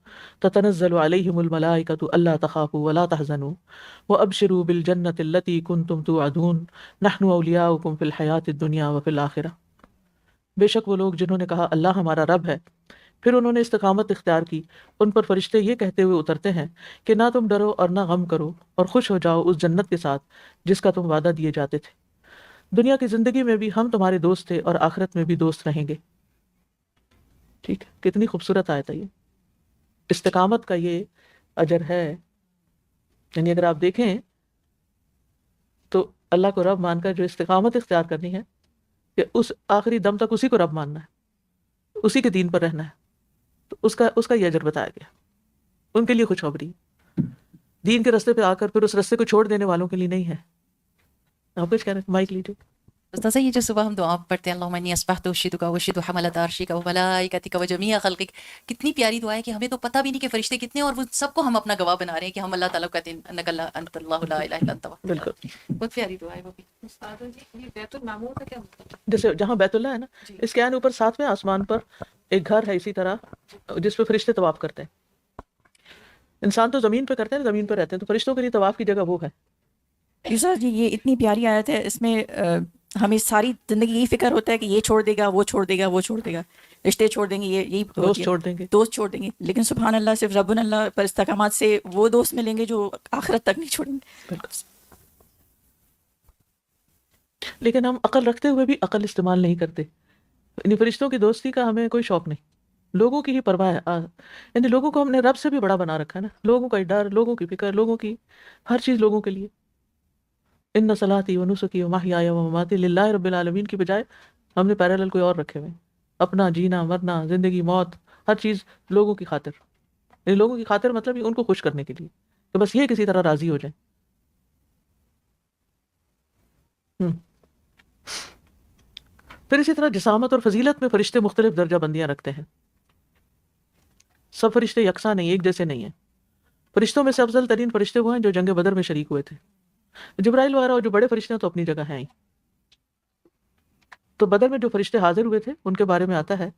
تتنزل علیہم الملائکۃ الا تخافوا ولا تحزنوا وابشروا بالجنۃ التي کنتم توعدون نحن اولیاؤکم فی الحیاۃ الدنیا وفی الآخرہ. بے شک وہ لوگ جنہوں نے کہا اللہ ہمارا رب ہے، پھر انہوں نے استقامت اختیار کی، ان پر فرشتے یہ کہتے ہوئے اترتے ہیں کہ نہ تم ڈرو اور نہ غم کرو، اور خوش ہو جاؤ اس جنت کے ساتھ جس کا تم وعدہ دیے جاتے تھے. دنیا کی زندگی میں بھی ہم تمہارے دوست تھے اور آخرت میں بھی دوست رہیں گے. ٹھیک ہے، کتنی خوبصورت آیت ہے یہ. استقامت کا یہ اجر ہے. یعنی اگر آپ دیکھیں تو اللہ کو رب مان کر جو استقامت اختیار کرنی ہے، کہ اس آخری دم تک اسی کو رب ماننا ہے، اسی کے دین پر رہنا ہے، تو اس کا یہ اجر بتایا گیا. ان کے لیے خوشخبری، دین کے رستے پہ آ کر پھر اس رستے کو چھوڑ دینے والوں کے لیے نہیں ہے. آپ کچھ کہہ رہے ہیں؟ مائک لیجیے. استاذہ، یہ جو صبح ہم دعا پڑھتے ہیں، اللہم انی اصبحت اشہدک واشہد حملۃ عرشک وملائکتک وجمیع خلقک، کتنی پیاری دعا ہے کہ ہمیں تو پتہ بھی نہیں کہ فرشتے کتنے ہیں، اور وہ سب کو ہم اپنا گواہ بنا رہے ہیں کہ ہم اللہ تعالیٰ کو کہتے ہیں انک انت اللہ لا الہ الا انت. بالکل. بہت پیاری دعا ہے وہ بھی. استاذہ جی، یہ بیت المعمور کا کیا مطلب ہے؟ جیسے جہاں بیت اللہ ہے نا، اس کے عین اوپر 7ویں آسمان پر ایک گھر ہے اسی طرح، جس پہ فرشتے طواف کرتے ہیں. انسان تو زمین پہ کرتے ہیں، زمین پہ رہتے ہیں، تو فرشتوں کے لیے طواف کی جگہ وہ ہے. یوسف جی، یہ اتنی پیاری آیت ہے، اس میں ہمیں ساری زندگی یہی فکر ہوتا ہے کہ یہ چھوڑ دے گا، وہ چھوڑ دے گا، وہ چھوڑ دے گا، رشتے چھوڑ دیں گے، یہی دوست چھوڑ دیں گے. دوست چھوڑ دیں گے. لیکن سبحان اللہ، صرف رب اللہ پر استقامت سے وہ دوست ملیں گے جو آخرت تک نہیں چھوڑیں گے. بالکل. لیکن ہم عقل رکھتے ہوئے بھی عقل استعمال نہیں کرتے. یعنی فرشتوں کی دوستی کا ہمیں کوئی شوق نہیں، لوگوں کی ہی پرواہ ہے. یعنی لوگوں کو ہم نے رب سے بھی بڑا بنا رکھا ہے نا، لوگوں کا ڈر، لوگوں کی فکر، لوگوں کی ہر چیز لوگوں کے لیے. ان صلاتی و نسکی و محیای و مماتی للہ رب العالمین کی بجائے ہم نے پیرالل کوئی اور رکھے ہوئے ہیں. اپنا جینا مرنا زندگی موت ہر چیز لوگوں کی خاطر، یعنی لوگوں کی خاطر مطلب یہ ان کو خوش کرنے کے لیے کہ بس یہ کسی طرح راضی ہو جائیں۔ پھر اسی طرح جسامت اور فضیلت میں فرشتے مختلف درجہ بندیاں رکھتے ہیں، سب فرشتے یکساں نہیں، ایک جیسے نہیں ہیں۔ فرشتوں میں سے افضل ترین فرشتے وہ ہیں جو جنگ بدر میں شریک ہوئے تھے۔ جبرائیل وغیرہ اور جو بڑے فرشتے ہیں تو اپنی جگہ ہیں ہی۔ تو بدر میں جو فرشتے حاضر ہوئے تھے ان کے بارے میں آتا ہے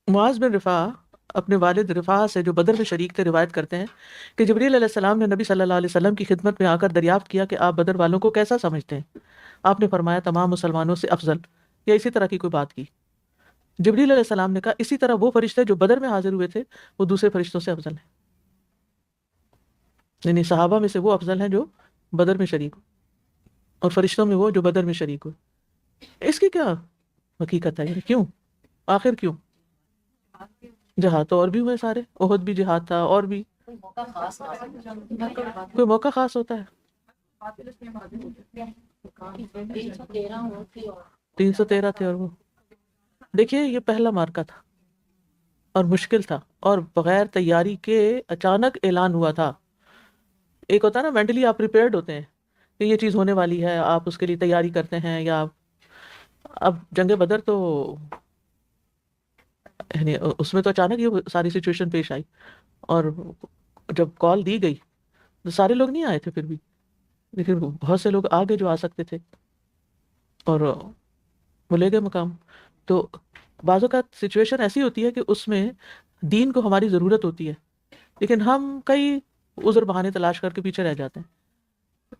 معاذ بن رفاعہ اپنے والد رفاعہ سے جو بدر میں شریک تھے روایت کرتے ہیں کہ جبریل علیہ السلام نے نبی صلی اللہ علیہ وسلم کی خدمت میں آ کر دریافت کیا کہ آپ بدر والوں کو کیسا سمجھتے ہیں؟ آپ نے فرمایا تمام مسلمانوں سے افضل، یا اسی طرح کی کوئی بات کی۔ جبریل علیہ السلام نے کہا اسی طرح وہ فرشتے جو بدر میں حاضر ہوئے تھے وہ دوسرے فرشتوں سے افضل ہیں، یعنی صحابہ میں سے وہ افضل ہیں جو بدر میں شریک ہوئے اور فرشتوں میں وہ جو بدر میں شریک ہوئے۔ اس کی کیا حقیقت ہے، یعنی کیوں، آخر کیوں؟ جہاد تو اور بھی ہوئے سارے، احد بھی جہاد تھا، اور بھی کوئی موقع خاص ہوتا ہے۔ 313 تھے، اور وہ دیکھیے یہ پہلا مارکا تھا اور مشکل تھا اور بغیر تیاری کے اچانک اعلان ہوا تھا۔ ایک ہوتا ہے نا مینٹلی آپ پریپیئرڈ ہوتے ہیں کہ یہ چیز ہونے والی ہے، آپ اس کے لیے تیاری کرتے ہیں، یا اب جنگ بدر تو یعنی اس میں تو اچانک یہ ساری سچویشن پیش آئی، اور جب کال دی گئی تو سارے لوگ نہیں آئے تھے پھر بھی، لیکن بہت سے لوگ آگے جو آ سکتے تھے اور وہ لے گئے مقام۔ تو بعض اوقات سچویشن ایسی ہوتی ہے کہ اس میں دین کو ہماری ضرورت ہوتی ہے، لیکن ہم کئی عذر بہانے تلاش کر کے پیچھے رہ جاتے ہیں،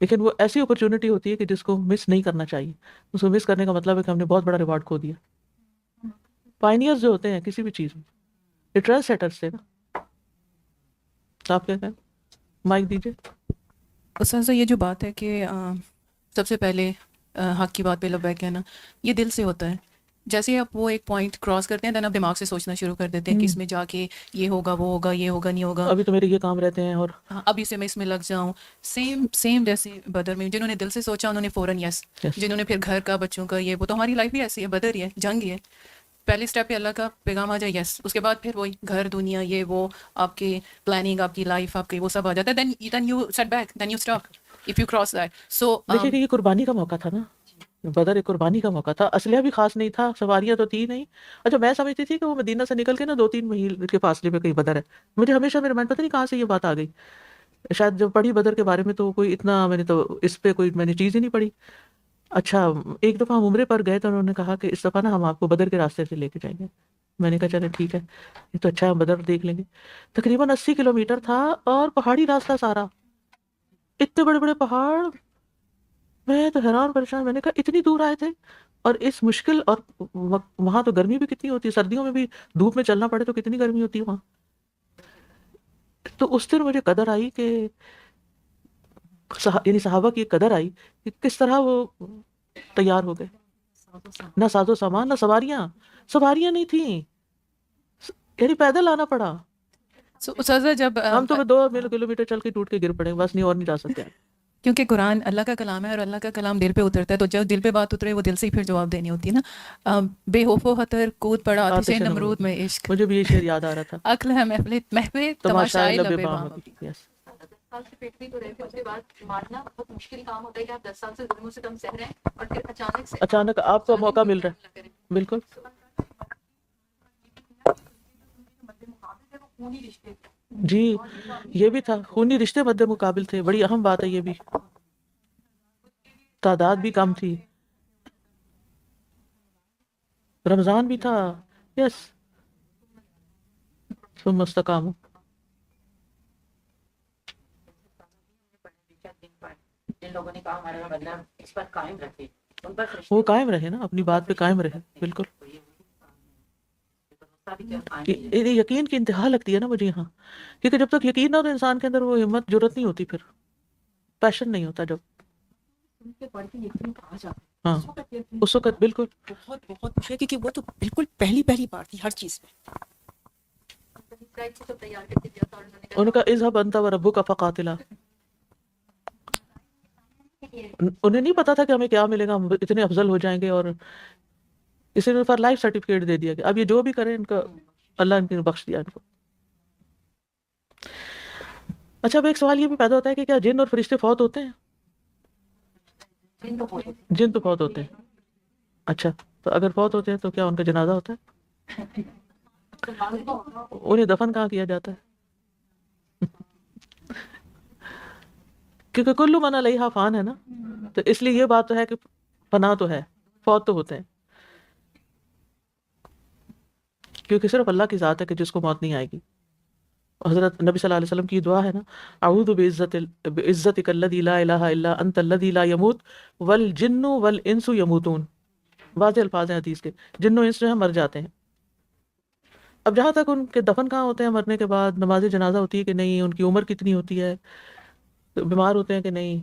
لیکن وہ ایسی اپرچونٹی ہوتی ہے کہ جس کو مس نہیں کرنا چاہیے۔ اس کو مس کرنے کا مطلب ہے کہ ہم نے بہت بڑا ریوارڈ کھو دیا۔ پائنیئرز جو ہوتے ہیں کسی بھی چیز میں، یہ ٹرینڈ سیٹرز تھے نا۔ آپ کیا کہیں؟ مائک دیجیے۔ استاذ یہ جو بات ہے کہ سب سے پہلے حق کی بات پہ لبیک کہنا، یہ دل سے ہوتا ہے۔ جیسے آپ وہ ایک پوائنٹ کراس کرتے ہیں دین آپ دماغ سے سوچنا شروع کر دیتے ہیں کہ اس میں جا کے یہ ہوگا وہ ہوگا یہ ہوگا نہیں ہوگا، ابھی تو میرے یہ کام رہتے ہیں، اور ابھی سے میں اس میں لگ جاؤں۔ سیم جیسے بدر میں جنہوں نے دل سے سوچا انہوں نے فوراً یس، جنہوں نے پھر گھر کا بچوں کا یہ وہ، تو ہماری لائف بھی ایسی ہے، بدر ہی ہے، جنگ ہی ہے۔ پہلے اسٹیپ پہ اللہ کا پیغام آ جائے یس، اس کے بعد پھر وہی گھر دنیا یہ وہ، آپ کی پلاننگ آپ کی لائف آپ کی وہ سب آ جاتا ہے، then you sit back, then you stop if you cross that. So دیکھیے کہ یہ قربانی کا موقع تھا نا، بدر ایک قربانی کا موقع تھا، اسلحہ بھی خاص نہیں تھا، سواریاں تو تھی نہیں۔ اچھا میں سمجھتی تھی کہ وہ مدینہ سے نکل کے نا 2-3 میل کے فاصلے پہ کہیں بدر ہے، مجھے ہمیشہ میرے مائنڈ پتہ نہیں کہاں سے یہ بات آ گئی، شاید جب پڑھی بدر کے بارے میں تو کوئی اتنا میں نے تو اس پہ کوئی میں نے چیز ہی نہیں پڑھی۔ اچھا ایک دفعہ ہم عمرے پر گئے تو انہوں نے کہا کہ اس دفعہ نا ہم آپ کو بدر کے راستے سے لے کے جائیں گے۔ میں نے کہا چلے ٹھیک ہے، یہ تو اچھا ہے، ہم بدر دیکھ لیں گے۔ تقریباً 80 کلومیٹر تھا اور پہاڑی راستہ سارا، اتنے بڑے بڑے پہاڑ، میں تو حیران پریشان، میں نے کہا اتنی دور آئے تھے اور اس مشکل، اور وہاں تو گرمی بھی کتنی ہوتی ہے، سردیوں میں بھی دھوپ میں چلنا پڑے تو کتنی گرمی ہوتی ہے وہاں۔ تو اس دن مجھے قدر آئی کہ یعنی صحابہ کی قدر آئی کہ کس طرح وہ تیار ہو گئے، نہ ساز و سامان نہ سواریاں نہیں تھیں، یعنی پیدل آنا پڑا۔ استاذہ جب ہم تو 2 کلومیٹر چل کے ٹوٹ کے گر پڑے، بس نہیں اور نہیں جا سکتے۔ کیونکہ قرآن اللہ کا کلام ہے اور اللہ کا کلام دل پہ اترتا ہے، تو جب دل پہ بات اترے وہ دل سے ہی پھر جواب دینی ہوتی ہے نا۔ بے خوف و خطر کود پڑا آتش نمرود میں عشق، مجھے بھی یہ شعر یاد آ رہا تھا، عقل ہے محفل تماشائے لب بام۔ سال سے پیٹ بھی تو رہے تھے، اس کے بعد مارنا بہت مشکل کام ہوتا ہے کہ آپ 10 سال سے ظلم و ستم سہ رہے ہیں اور پھر اچانک آپ کو موقع مل رہا ہے۔ بالکل جی، یہ بھی تھا، خونی رشتے مد مقابل تھے، بڑی اہم بات ہے یہ بھی، تعداد بھی کم تھی، رمضان بھی تھا، یس ثم استقاموا۔ جن لوگوں نے کہا ہمارا بدلہ اس پر قائم رکھے، ان پر وہ قائم رہے نا، اپنی بات پہ قائم رہے۔ بالکل یقین کی انتہا لگتی ہے نا مجھے یہاں، کیونکہ جب تک یقین نہ ہو تو انسان کے اندر وہ ہمت جرأت نہیں ہوتی، پھر پیشن نہیں ہوتا جب۔ ہاں اس وقت بالکل بہت مشکل، کیونکہ وہ تو بالکل پہلی بار تھی ہر چیز میں۔ ان کا اذهب انت وربك فقاتلا، انہیں نہیں پتا تھا کہ ہمیں کیا ملے گا، ہم اتنے افضل ہو جائیں گے، اور اسی نے فار لائف سرٹیفکیٹ دے دیا کہ اب یہ جو بھی کریں ان کا اللہ ان کو بخش دیا ان کو. اچھا، اب ایک سوال یہ بھی پیدا ہوتا ہے کہ کیا جن اور فرشتے فوت ہوتے ہیں؟ جن تو فوت ہوتے ہیں. اچھا، تو اگر فوت ہوتے ہیں تو کیا ان کا جنازہ ہوتا ہے؟ انہیں دفن کہاں کیا جاتا ہے؟ کیونکہ کلو من علیہا فان ہے نا، تو اس لیے یہ بات تو ہے کہ فنا تو ہے، فوت تو ہوتے ہیں، کیونکہ صرف اللہ کی ذات ہے کہ جس کو موت نہیں آئے گی. حضرت نبی صلی اللہ علیہ وسلم کی دعا ہے نا، اعوذ بعزتک الذی لا الہ الا انت الذی لا یموت والجن والانس یموتون. واضح الفاظ ہیں حدیث کے، جن و انس جو ہیں مر جاتے ہیں. اب جہاں تک ان کے دفن کہاں ہوتے ہیں مرنے کے بعد، نماز جنازہ ہوتی ہے کہ نہیں، ان کی عمر کتنی ہوتی ہے، بیمار ہوتے ہیں کہ نہیں،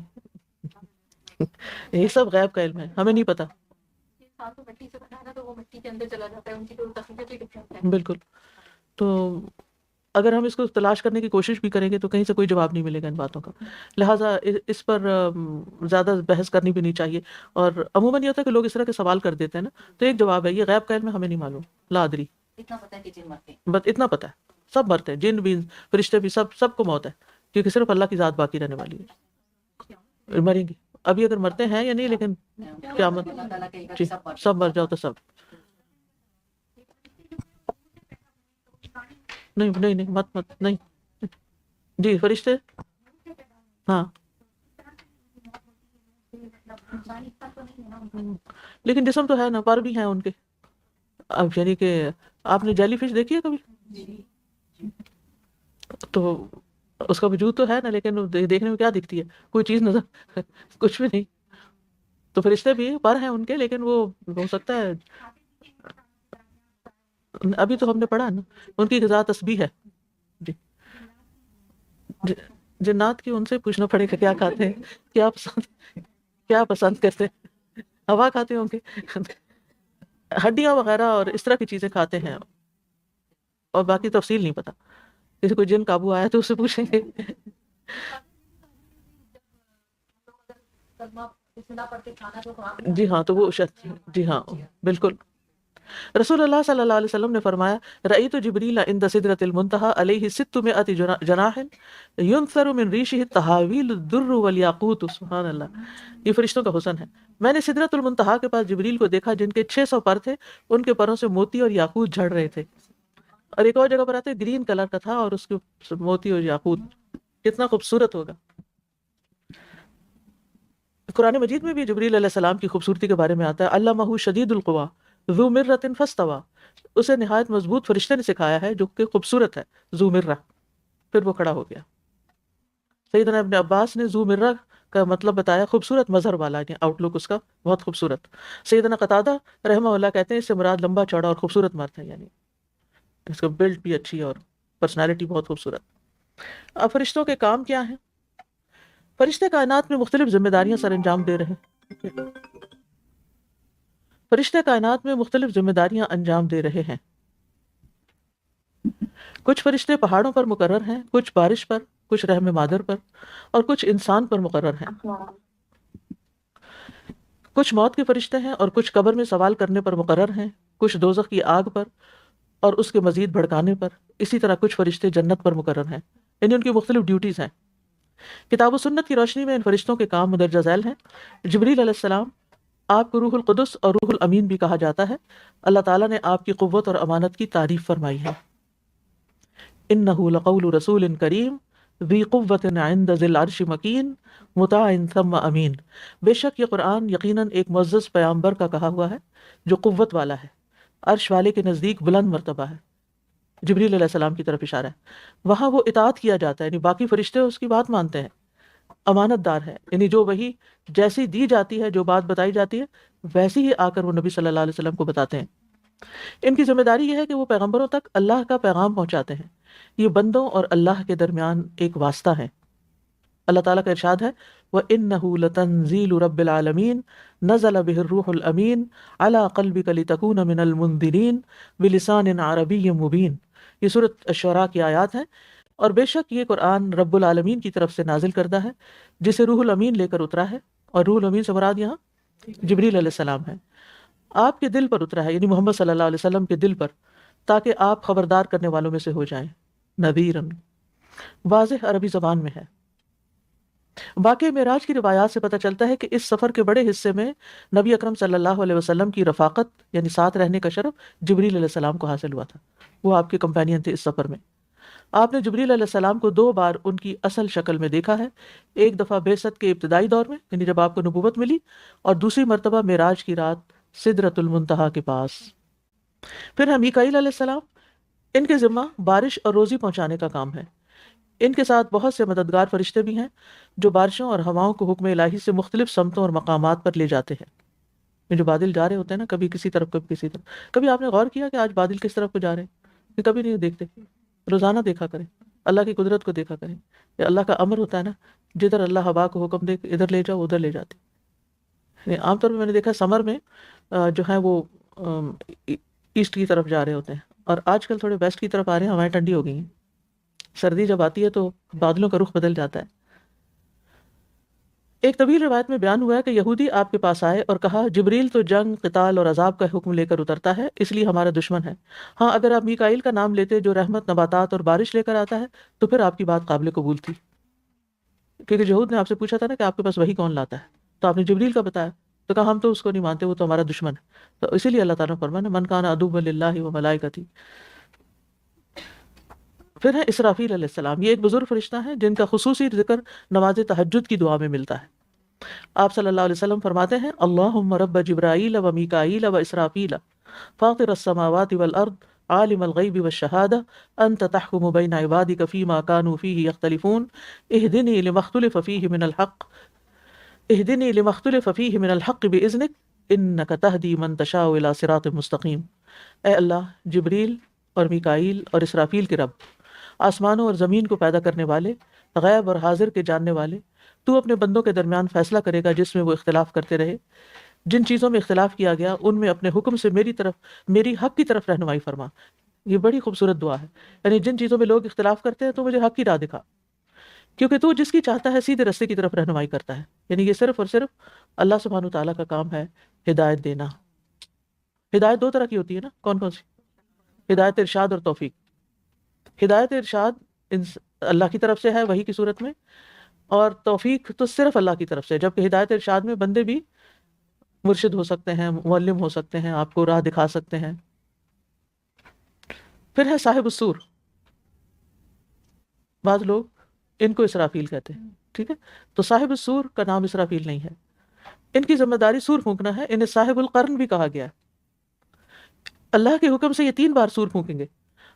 یہ سب غیب کا علم ہے، ہمیں نہیں پتا. انسان تو مٹی سے بنا ہے نا، تو وہ مٹی کے اندر چلا جاتا ہے، ان کی تو تخلیق ہی ڈفرینٹ ہے. بالکل. تو اگر ہم اس کو تلاش کرنے کی کوشش بھی کریں گے تو کہیں سے کوئی جواب نہیں ملے گا ان باتوں کا، لہٰذا اس پر زیادہ بحث کرنی بھی نہیں چاہیے. اور عموماً یہ ہوتا ہے کہ لوگ اس طرح کے سوال کر دیتے ہیں نا، تو ایک جواب ہے، یہ غیب کا علم ہے، ہمیں نہیں معلوم، لا ادری. اتنا پتہ ہے کہ جن مرتے ہیں. بس اتنا پتہ ہے، سب مرتے ہیں، جن بھی فرشتے بھی، سب کو موت ہے، کیونکہ صرف اللہ کی ذات باقی رہنے والی ہے. مریں گے ابھی، اگر مرتے ہیں یا نہیں، لیکن قیامت اللہ تعالیٰ کہے گا جی کہ سب مرتے سب مر جاؤ تو سب. نہیں مت نہیں. جی فرشتے، ہاں لیکن جسم تو ہے نا، پر بھی ہیں ان کے. اب یعنی کہ آپ نے جیلی فش دیکھی ہے کبھی؟ تو اس کا وجود تو ہے نا، لیکن وہ دیکھنے میں کیا دکھتی ہے؟ کوئی چیز نظر کچھ بھی نہیں. تو فرشتے بھی پر ہیں ان کے، لیکن وہ ہو سکتا ہے، ابھی تو ہم نے پڑھا نا ان کی غذا تسبیح ہے. جی جنات کی ان سے پوچھنا پڑے گا کیا کھاتے ہیں، کیا پسند کرتے ہیں. ہوا کھاتے ہوں گے، ہڈیاں وغیرہ اور اس طرح کی چیزیں کھاتے ہیں، اور باقی تفصیل نہیں پتا. جیسے کوئی جن قابو آیا تو اس سے پوچھیں گے. جی ہاں، تو وہ جی ہاں بالکل. رسول اللہ صلی اللہ علیہ وسلم نے فرمایا، رأیت جبریل عند سدرۃ المنتہی علیہ 600 جناح ينثر من ریشہ التحاویل الدر والیاقوت. سبحان اللہ، یہ فرشتوں کا حسن ہے. میں نے سدرۃ المنتہی کے پاس جبریل کو دیکھا جن کے 600 پر تھے، ان کے پروں سے موتی اور یاقوت جھڑ رہے تھے. اور ایک اور جگہ پر آتے گرین کلر کا تھا اور اس کے موتی اور یاقوت. کتنا خوبصورت ہوگا. قرآن مجید میں بھی جبریل علیہ السلام کی خوبصورتی کے بارے میں آتا ہے، علمہ شدید القویٰ ذو مرۃ فاستویٰ. اسے نہایت مضبوط فرشتے نے سکھایا ہے جو کہ خوبصورت ہے، ذو مرہ. پھر وہ کھڑا ہو گیا. سیدنا ابن عباس نے ذو مرہ کا مطلب بتایا خوبصورت مظہر والا، یعنی آؤٹ لک اس کا بہت خوبصورت. سیدنا قتادہ رحمہ اللہ کہتے ہیں اس سے مراد لمبا چوڑا اور خوبصورت مرد ہے، یعنی اس کا بلڈ بھی اچھی اور پرسنالٹی بہت خوبصورت. اب فرشتوں کے کام کیا ہیں؟ فرشتے کائنات میں مختلف ذمہ داریاں سر انجام دے رہے ہیں. فرشتے کائنات میں مختلف ذمہ داریاں انجام دے رہے ہیں. کچھ فرشتے پہاڑوں پر مقرر ہیں، کچھ بارش پر، کچھ رحم مادر پر، اور کچھ انسان پر مقرر ہیں. کچھ موت کے فرشتے ہیں اور کچھ قبر میں سوال کرنے پر مقرر ہیں، کچھ دوزخ کی آگ پر اور اس کے مزید بھڑکانے پر. اسی طرح کچھ فرشتے جنت پر مقرر ہیں، یعنی ان کی مختلف ڈیوٹیز ہیں. کتاب و سنت کی روشنی میں ان فرشتوں کے کام مندرجہ ذیل ہیں. جبریل علیہ السلام، آپ کو روح القدس اور روح الامین بھی کہا جاتا ہے. اللہ تعالیٰ نے آپ کی قوت اور امانت کی تعریف فرمائی ہے. انہ لقول رسول کریم ذی قوت عند ذی العرش مکین مطاع ثم امین. بے شک یہ قرآن یقیناً ایک معزز پیامبر کا کہا ہوا ہے جو قوت والا ہے، عرش والے کے نزدیک بلند مرتبہ ہے. جبریل علیہ السلام کی طرف اشارہ ہے. وہاں وہ اطاعت کیا جاتا ہے، یعنی باقی فرشتے اس کی بات مانتے ہیں. امانت دار ہے، یعنی جو وحی جیسی دی جاتی ہے، جو بات بتائی جاتی ہے ویسی ہی آ کر وہ نبی صلی اللہ علیہ وسلم کو بتاتے ہیں. ان کی ذمہ داری یہ ہے کہ وہ پیغمبروں تک اللہ کا پیغام پہنچاتے ہیں. یہ بندوں اور اللہ کے درمیان ایک واسطہ ہے. اللہ تعالیٰ کا ارشاد ہے، وَإِنَّهُ لَتَنزِيلُ رَبِّ الْعَالَمِينَ نَزَلَ بِهِ الرُّوحُ الْأَمِينُ عَلَىٰ قَلْبِكَ لِتَكُونَ مِنَ الْمُنذِرِينَ بِلِسَانٍ عَرَبِيٍّ مُبِينٍ. یہ سورۃ الشعراء کی آیات ہیں. اور بے شک یہ قرآن رب العالمین کی طرف سے نازل کردہ ہے، جسے روح الامین لے کر اترا ہے اور روح الامین سے مراد یہاں جبریل علیہ السلام ہے. آپ کے دل پر اترا ہے، یعنی محمد صلی اللہ علیہ وسلم کے دل پر، تاکہ آپ خبردار کرنے والوں میں سے ہو جائیں. نذیرن واضح عربی زبان میں ہے. واقع معراج کی روایات سے پتہ چلتا ہے کہ اس سفر کے بڑے حصے میں نبی اکرم صلی اللہ علیہ وسلم کی رفاقت یعنی ساتھ رہنے کا شرف جبریل علیہ السلام کو حاصل ہوا تھا. وہ آپ کے کمپینین تھے اس سفر میں. آپ نے جبریل علیہ السلام کو 2 بار ان کی اصل شکل میں دیکھا ہے. ایک دفعہ بعثت کے ابتدائی دور میں، یعنی جب آپ کو نبوت ملی، اور دوسری مرتبہ معراج کی رات سدرۃ المنتہا کے پاس. پھر ہے میکائیل علیہ السلام. ان کے ذمہ بارش اور روزی پہنچانے کا کام ہے. ان کے ساتھ بہت سے مددگار فرشتے بھی ہیں جو بارشوں اور ہواؤں کو حکم الہی سے مختلف سمتوں اور مقامات پر لے جاتے ہیں. یہ جو بادل جا رہے ہوتے ہیں نا، کبھی کسی طرف کبھی کسی طرف. کبھی آپ نے غور کیا کہ آج بادل کس طرف کو جا رہے ہیں؟ کہ کبھی نہیں دیکھتے. روزانہ دیکھا کریں، اللہ کی قدرت کو دیکھا کریں. یہ اللہ کا امر ہوتا ہے نا، جدھر اللہ ہوا کو حکم دے کہ ادھر لے جاؤ ادھر لے جاتی. یعنی عام طور پہ میں نے دیکھا سمر میں جو ہیں وہ ایسٹ کی طرف جا رہے ہوتے ہیں، اور آج کل تھوڑے ویسٹ کی طرف آ رہے ہیں. ہوائیں ٹھنڈی ہو گئی ہیں، سردی جب آتی ہے تو بادلوں کا رخ بدل جاتا ہے. ایک طویل روایت میں بیان ہوا ہے کہ یہودی آپ کے پاس آئے اور کہا جبریل تو جنگ، قتال اور عذاب کا حکم لے کر اترتا ہے، اس لیے ہمارا دشمن ہے. ہاں اگر آپ میکائیل کا نام لیتے جو رحمت، نباتات اور بارش لے کر آتا ہے تو پھر آپ کی بات قابل قبول تھی. کیونکہ یہود نے آپ سے پوچھا تھا نا کہ آپ کے پاس وہی کون لاتا ہے، تو آپ نے جبریل کا بتایا، تو کہا ہم تو اس کو نہیں مانتے، وہ تو ہمارا دشمن ہے. تو اسی لیے اللہ تعالیٰ نے فرمایا من کان عدوا للہ و ملائکتہ. پھر ہے اسرافیل علیہ السلام. یہ ایک بزرگ فرشتہ ہیں جن کا خصوصی ذکر نماز تہجد کی دعا میں ملتا ہے. آپ صلی اللہ علیہ وسلم فرماتے ہیں اللہم رب جبرائیل و میکائیل و اسرافیل فاطر السماوات والارض عالم الغیب والشہادہ انت تحکم بین عبادک فیما کانوا فیہ یختلفون اہدنی لما اختلف فیہ من الحق اہدنی لما اختلف فیہ من الحق باذنک انک تہدی من تشاء الی صراط مستقیم. اے اللہ، جبریل اور میکائیل اور اسرافیل کے رب، آسمانوں اور زمین کو پیدا کرنے والے، غیب اور حاضر کے جاننے والے، تو اپنے بندوں کے درمیان فیصلہ کرے گا جس میں وہ اختلاف کرتے رہے. جن چیزوں میں اختلاف کیا گیا ان میں اپنے حکم سے میری حق کی طرف رہنمائی فرما. یہ بڑی خوبصورت دعا ہے. یعنی جن چیزوں میں لوگ اختلاف کرتے ہیں تو مجھے حق کی راہ دکھا، کیونکہ تو جس کی چاہتا ہے سیدھے رستے کی طرف رہنمائی کرتا ہے. یعنی یہ صرف اور صرف اللہ سبحانہ وتعالیٰ کا کام ہے ہدایت دینا. ہدایت 2 طرح کی ہوتی ہے نا، کون کون سی؟ ہدایت ارشاد اور توفیق. ہدایت ارشاد اللہ کی طرف سے ہے وحی کی صورت میں، اور توفیق تو صرف اللہ کی طرف سے، جبکہ ہدایت ارشاد میں بندے بھی مرشد ہو سکتے ہیں، معلم ہو سکتے ہیں، آپ کو راہ دکھا سکتے ہیں. پھر ہے صاحب السور. بعض لوگ ان کو اسرافیل کہتے ہیں، ٹھیک ہے، تو صاحب السور کا نام اسرافیل نہیں ہے. ان کی ذمہ داری سور پھونکنا ہے. انہیں صاحب القرن بھی کہا گیا ہے. اللہ کے حکم سے یہ 3 بار سور پھونکیں گے.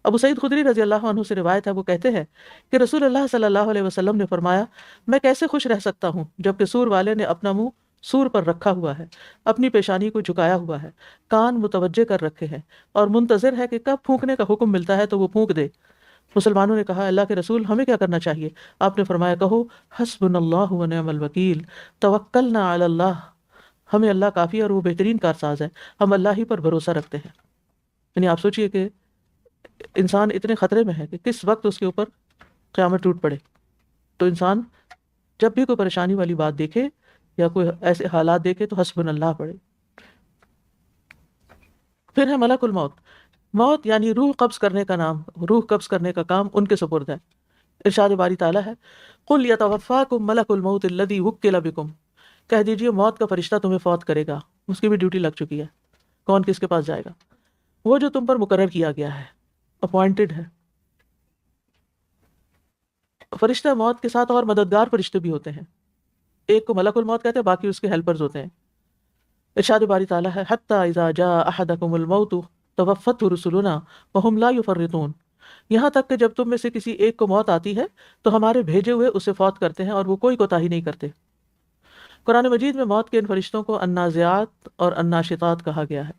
ابو سعید خدری رضی اللہ عنہ سے روایت ہے، وہ کہتے ہیں کہ رسول اللہ صلی اللہ علیہ وسلم نے فرمایا میں کیسے خوش رہ سکتا ہوں جبکہ سور والے نے اپنا منہ سور پر رکھا ہوا ہے، اپنی پیشانی کو جھکایا ہوا ہے، کان متوجہ کر رکھے ہیں، اور منتظر ہے کہ کب پھونکنے کا حکم ملتا ہے تو وہ پھونک دے. مسلمانوں نے کہا اللہ کے رسول ہمیں کیا کرنا چاہیے؟ آپ نے فرمایا کہو حسبنا اللہ و نعم الوکیل توکلنا علی اللہ. ہمیں اللہ کافی اور وہ بہترین کارساز ہے، ہم اللہ ہی پر بھروسہ رکھتے ہیں. یعنی آپ سوچئے کہ انسان اتنے خطرے میں ہے کہ کس وقت اس کے اوپر قیامت ٹوٹ پڑے. تو انسان جب بھی کوئی پریشانی والی بات دیکھے یا کوئی ایسے حالات دیکھے تو حسبنا اللہ پڑھے. پھر ہے ملک الموت. موت یعنی روح قبض کرنے کا نام، روح قبض کرنے کا کام ان کے سپرد ہے. ارشاد باری تعالیٰ ہے قل یتوفاکم ملک الموت الذی وکل بکم. کہہ دیجئے موت کا فرشتہ تمہیں فوت کرے گا. اس کی بھی ڈیوٹی لگ چکی ہے. کون کس کے پاس جائے گا؟ وہ جو تم پر مقرر کیا گیا ہے، اپوائنٹڈ ہے. فرشتہ موت کے ساتھ اور مددگار فرشتے بھی ہوتے ہیں. ایک کو ملک الموت کہتے ہیں، باقی اس کے ہیلپرز ہوتے ہیں. ارشاد باری تعالیٰ ہے حتی اذا جاء احدکم الموت توفته رسلنا وهم لا يفرطون. یہاں تک کہ جب تم میں سے کسی ایک کو موت آتی ہے تو ہمارے بھیجے ہوئے اسے فوت کرتے ہیں اور وہ کوئی کوتاہی نہیں کرتے. قرآن مجید میں موت کے ان فرشتوں کو النازعات اور الناشطات کہا گیا ہے.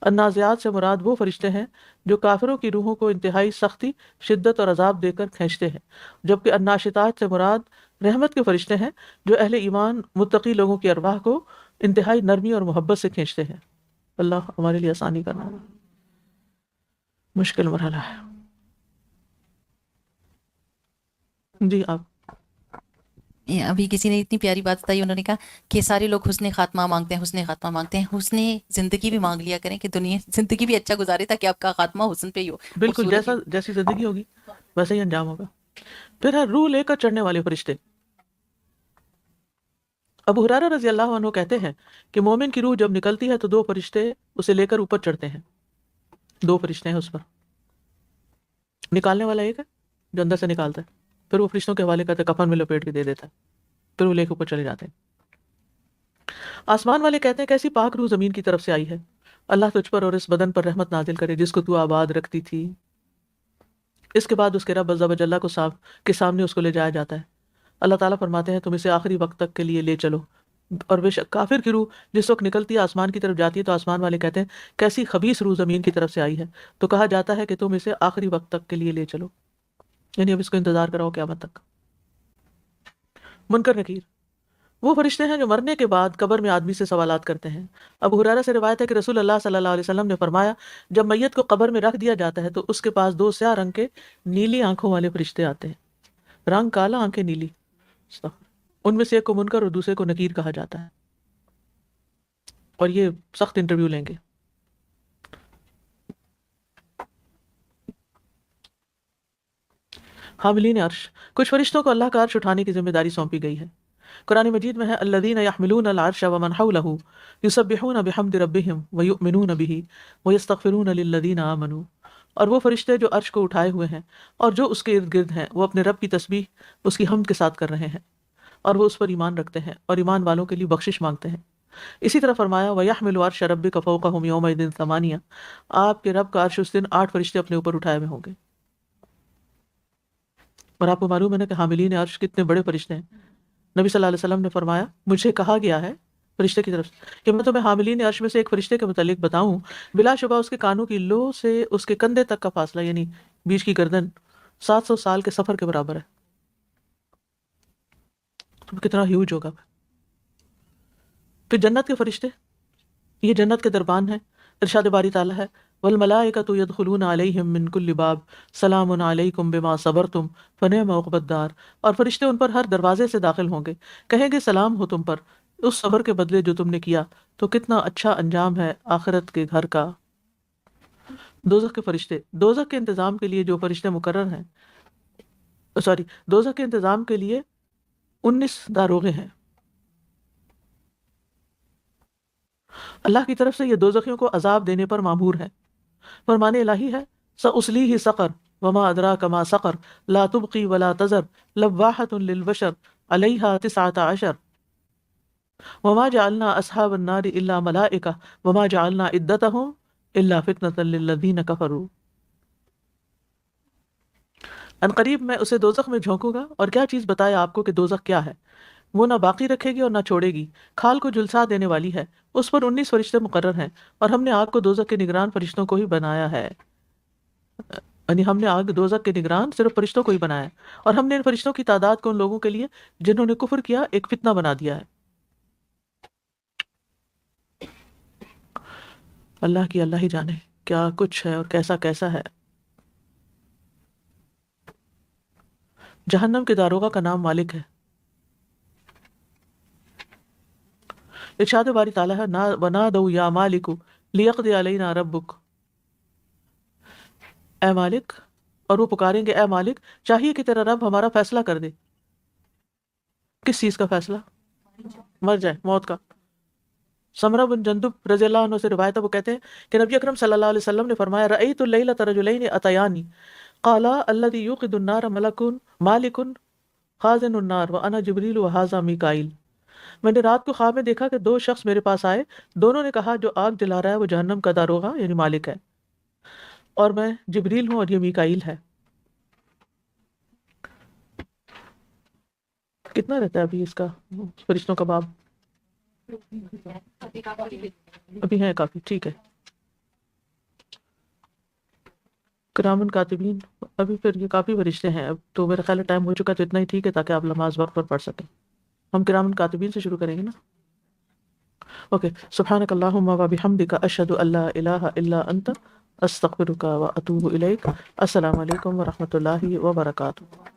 النازعات سے مراد وہ فرشتے ہیں جو کافروں کی روحوں کو انتہائی سختی، شدت اور عذاب دے کر کھینچتے ہیں، جبکہ الناشطات سے مراد رحمت کے فرشتے ہیں جو اہل ایمان متقی لوگوں کی ارواح کو انتہائی نرمی اور محبت سے کھینچتے ہیں. اللہ ہمارے لیے آسانی کرنا، مشکل مرحلہ ہے. جی آپ یہ ابھی کسی نے اتنی پیاری بات بتائی، انہوں نے کہا کہ سارے لوگ حسن خاتمہ مانگتے ہیں، حسن خاتمہ مانگتے ہیں، حسن زندگی بھی مانگ لیا کریں کہ دنیا زندگی بھی اچھا گزارے تاکہ آپ کا خاتمہ حسن پہ ہی ہو، بالکل خوبصورت ہی ہو۔ جیسی زندگی ہوگی ویسے ہی انجام ہوگا۔ پھر ہے روح لے کر چڑھنے والے فرشتے۔ ابو ہریرہ رضی اللہ عنہ کہتے ہیں کہ مومن کی روح جب نکلتی ہے تو دو فرشتے اسے لے کر اوپر چڑھتے ہیں، دو فرشتے ہیں اس پر، نکالنے والا ایک ہے جو اندر سے نکالتا ہے، پھر وہ فرشتوں کے حوالے کرتے کفن میں لپیٹ کے دے دیتا ہے، پھر وہ لے کے اوپر چلے جاتے ہیں۔ آسمان والے کہتے ہیں کیسی پاک روح زمین کی طرف سے آئی ہے، اللہ تجھ پر اور اس بدن پر رحمت نازل کرے جس کو تو آباد رکھتی تھی۔ اس کے بعد اس کے رب عز و جل کے سامنے اس کو لے جایا جاتا ہے۔ اللہ تعالیٰ فرماتے ہیں تم اسے آخری وقت تک کے لیے لے چلو، اور بے شک کافر کی روح جس وقت نکلتی ہے آسمان کی طرف جاتی ہے تو آسمان والے کہتے ہیں کیسی خبیث روح زمین کی طرف سے آئی ہے، تو کہا جاتا ہے کہ تم اسے آخری وقت تک کے لیے لے چلو، یعنی اب اس کو انتظار کراؤ قیامت تک۔ منکر نکیر وہ فرشتے ہیں جو مرنے کے بعد قبر میں آدمی سے سوالات کرتے ہیں۔ ابو ہریرہ سے روایت ہے کہ رسول اللہ صلی اللہ علیہ وسلم نے فرمایا جب میت کو قبر میں رکھ دیا جاتا ہے تو اس کے پاس دو سیاہ رنگ کے نیلی آنکھوں والے فرشتے آتے ہیں، رنگ کالا آنکھیں نیلی، ان میں سے ایک کو منکر اور دوسرے کو نکیر کہا جاتا ہے، اور یہ سخت انٹرویو لیں گے۔ حاملین عرش کچھ فرشتوں کو اللہ کا عرش اٹھانے کی ذمہ داری سونپی گئی ہے۔ قرآن مجید میں ہے الذین یحملون العرش ومن حولہ یسبحون بحمد ربہم ویؤمنون بہ ویستغفرون للذین آمنوا، اور وہ فرشتے جو عرش کو اٹھائے ہوئے ہیں اور جو اس کے ارد گرد ہیں وہ اپنے رب کی تسبیح اس کی حمد کے ساتھ کر رہے ہیں، اور وہ اس پر ایمان رکھتے ہیں اور ایمان والوں کے لیے بخشش مانگتے ہیں۔ اسی طرح فرمایا وَيَحْمِلُ عَرْشَ رَبِّكَ فَوْقَهُمْ يَوْمَئِذٍ ثَمَانِيَةٌ، آپ کے رب کا عرش اس دن 8 فرشتے اپنے اوپر اٹھائے ہوئے ہوں گے۔ اور آپ کو معلوم ہے نا کہ حاملین عرش کتنے بڑے فرشتے ہیں۔ نبی صلی اللہ علیہ وسلم نے فرمایا مجھے کہا گیا ہے فرشتے کی طرف سے کہ میں تمہیں حاملین عرش میں سے ایک فرشتے کے متعلق بتاؤں، بلا شبہ اس کے کانوں کی لو سے اس کے کندھے تک کا فاصلہ یعنی بیچ کی گردن 700 سال کے سفر کے برابر ہے۔ تو کتنا ہیوج ہوگا۔ پھر جنت کے فرشتے، یہ جنت کے دربان ہیں۔ ارشاد باری تعالیٰ ہے والملائکۃ یدخلون علیہم من کل باب سلام علیکم بما صبرتم فنعم عقبی الدار، اور فرشتے ان پر ہر دروازے سے داخل ہوں گے، کہیں گے سلام ہو تم پر اس صبر کے بدلے جو تم نے کیا، تو کتنا اچھا انجام ہے آخرت کے گھر کا۔ دوزخ کے فرشتے، دوزخ کے انتظام کے لیے جو فرشتے مقرر ہیں، دوزخ کے انتظام کے لیے 19 داروغے ہیں۔ اللہ کی طرف سے یہ دوزخیوں کو عذاب دینے پر مامور ہے۔ فرمان الہی ہے سأصلیہ سقر وما ادراک ما سقر لا تبقی ولا تذر لواحۃ للبشر علیہا 19 وما جعلنا اصحاب النار الا ملائکہ وما جعلنا عدتہم الا فتنۃ للذین کفروا۔ ان قریب میں اسے دوزخ میں جھونکوں گا، اور کیا چیز بتایا آپ کو کہ دوزخ کیا ہے، وہ نہ باقی رکھے گی اور نہ چھوڑے گی، کھال کو جلسا دینے والی ہے، اس پر 19 فرشتے مقرر ہیں، اور ہم نے آگ کو دوزخ کے نگران فرشتوں کو ہی بنایا ہے، یعنی ہم نے آگ دوزخ کے نگران صرف فرشتوں کو ہی بنایا ہے، اور ہم نے ان فرشتوں کی تعداد کو ان لوگوں کے لیے جنہوں نے کفر کیا ایک فتنہ بنا دیا ہے۔ اللہ کی اللہ ہی جانے کیا کچھ ہے اور کیسا کیسا ہے۔ جہنم کے داروغہ کا نام مالک ہے۔ ارشاد باری تعالیٰ ہے وَنَادَوْا يَا مَالِكُ لِيَقْضِيَ عَلَيْنَا رَبُّكَ، اے مالک، اور وہ پکاریں گے اے مالک چاہیے کہ تیرا رب ہمارا فیصلہ کر دے۔ کس چیز کا فیصلہ؟ مر جائے، موت کا۔ سمرہ بن جندب رضی اللہ عنہ سے روایت ہے، وہ کہتے ہیں کہ نبی اکرم صلی اللہ علیہ وسلم نے فرمایا رأیت اللیلۃ رجلین اتیانی قالا الذی یوقد النار مالک خازن النار وانا جبریل وہذا میکائیل۔ میں نے رات کو خواب میں دیکھا کہ 2 شخص میرے پاس آئے، دونوں نے کہا جو آگ جلا رہا ہے وہ جہنم کا داروغہ یعنی مالک ہے، اور میں جبریل ہوں اور یہ میکائیل ہے۔ کتنا رہتا ہے ابھی اس کا فرشتوں کا باب؟ ابھی ہے کافی، ٹھیک ہے۔ کرامن کاتبین، ابھی پھر یہ کافی فرشتے ہیں، اب تو میرا خیال ہے ٹائم ہو چکا، تو اتنا ہی ٹھیک ہے تاکہ آپ نماز وقت پر پڑھ سکیں۔ ہم کرامن کاتبین سے شروع کریں گے نا۔ اوکے، سبحانک اللہم و بحمدک اشہد ان لا الہ الا انت استغفرک و اتوب الیک۔ السلام علیکم و رحمۃ اللہ وبرکاتہ۔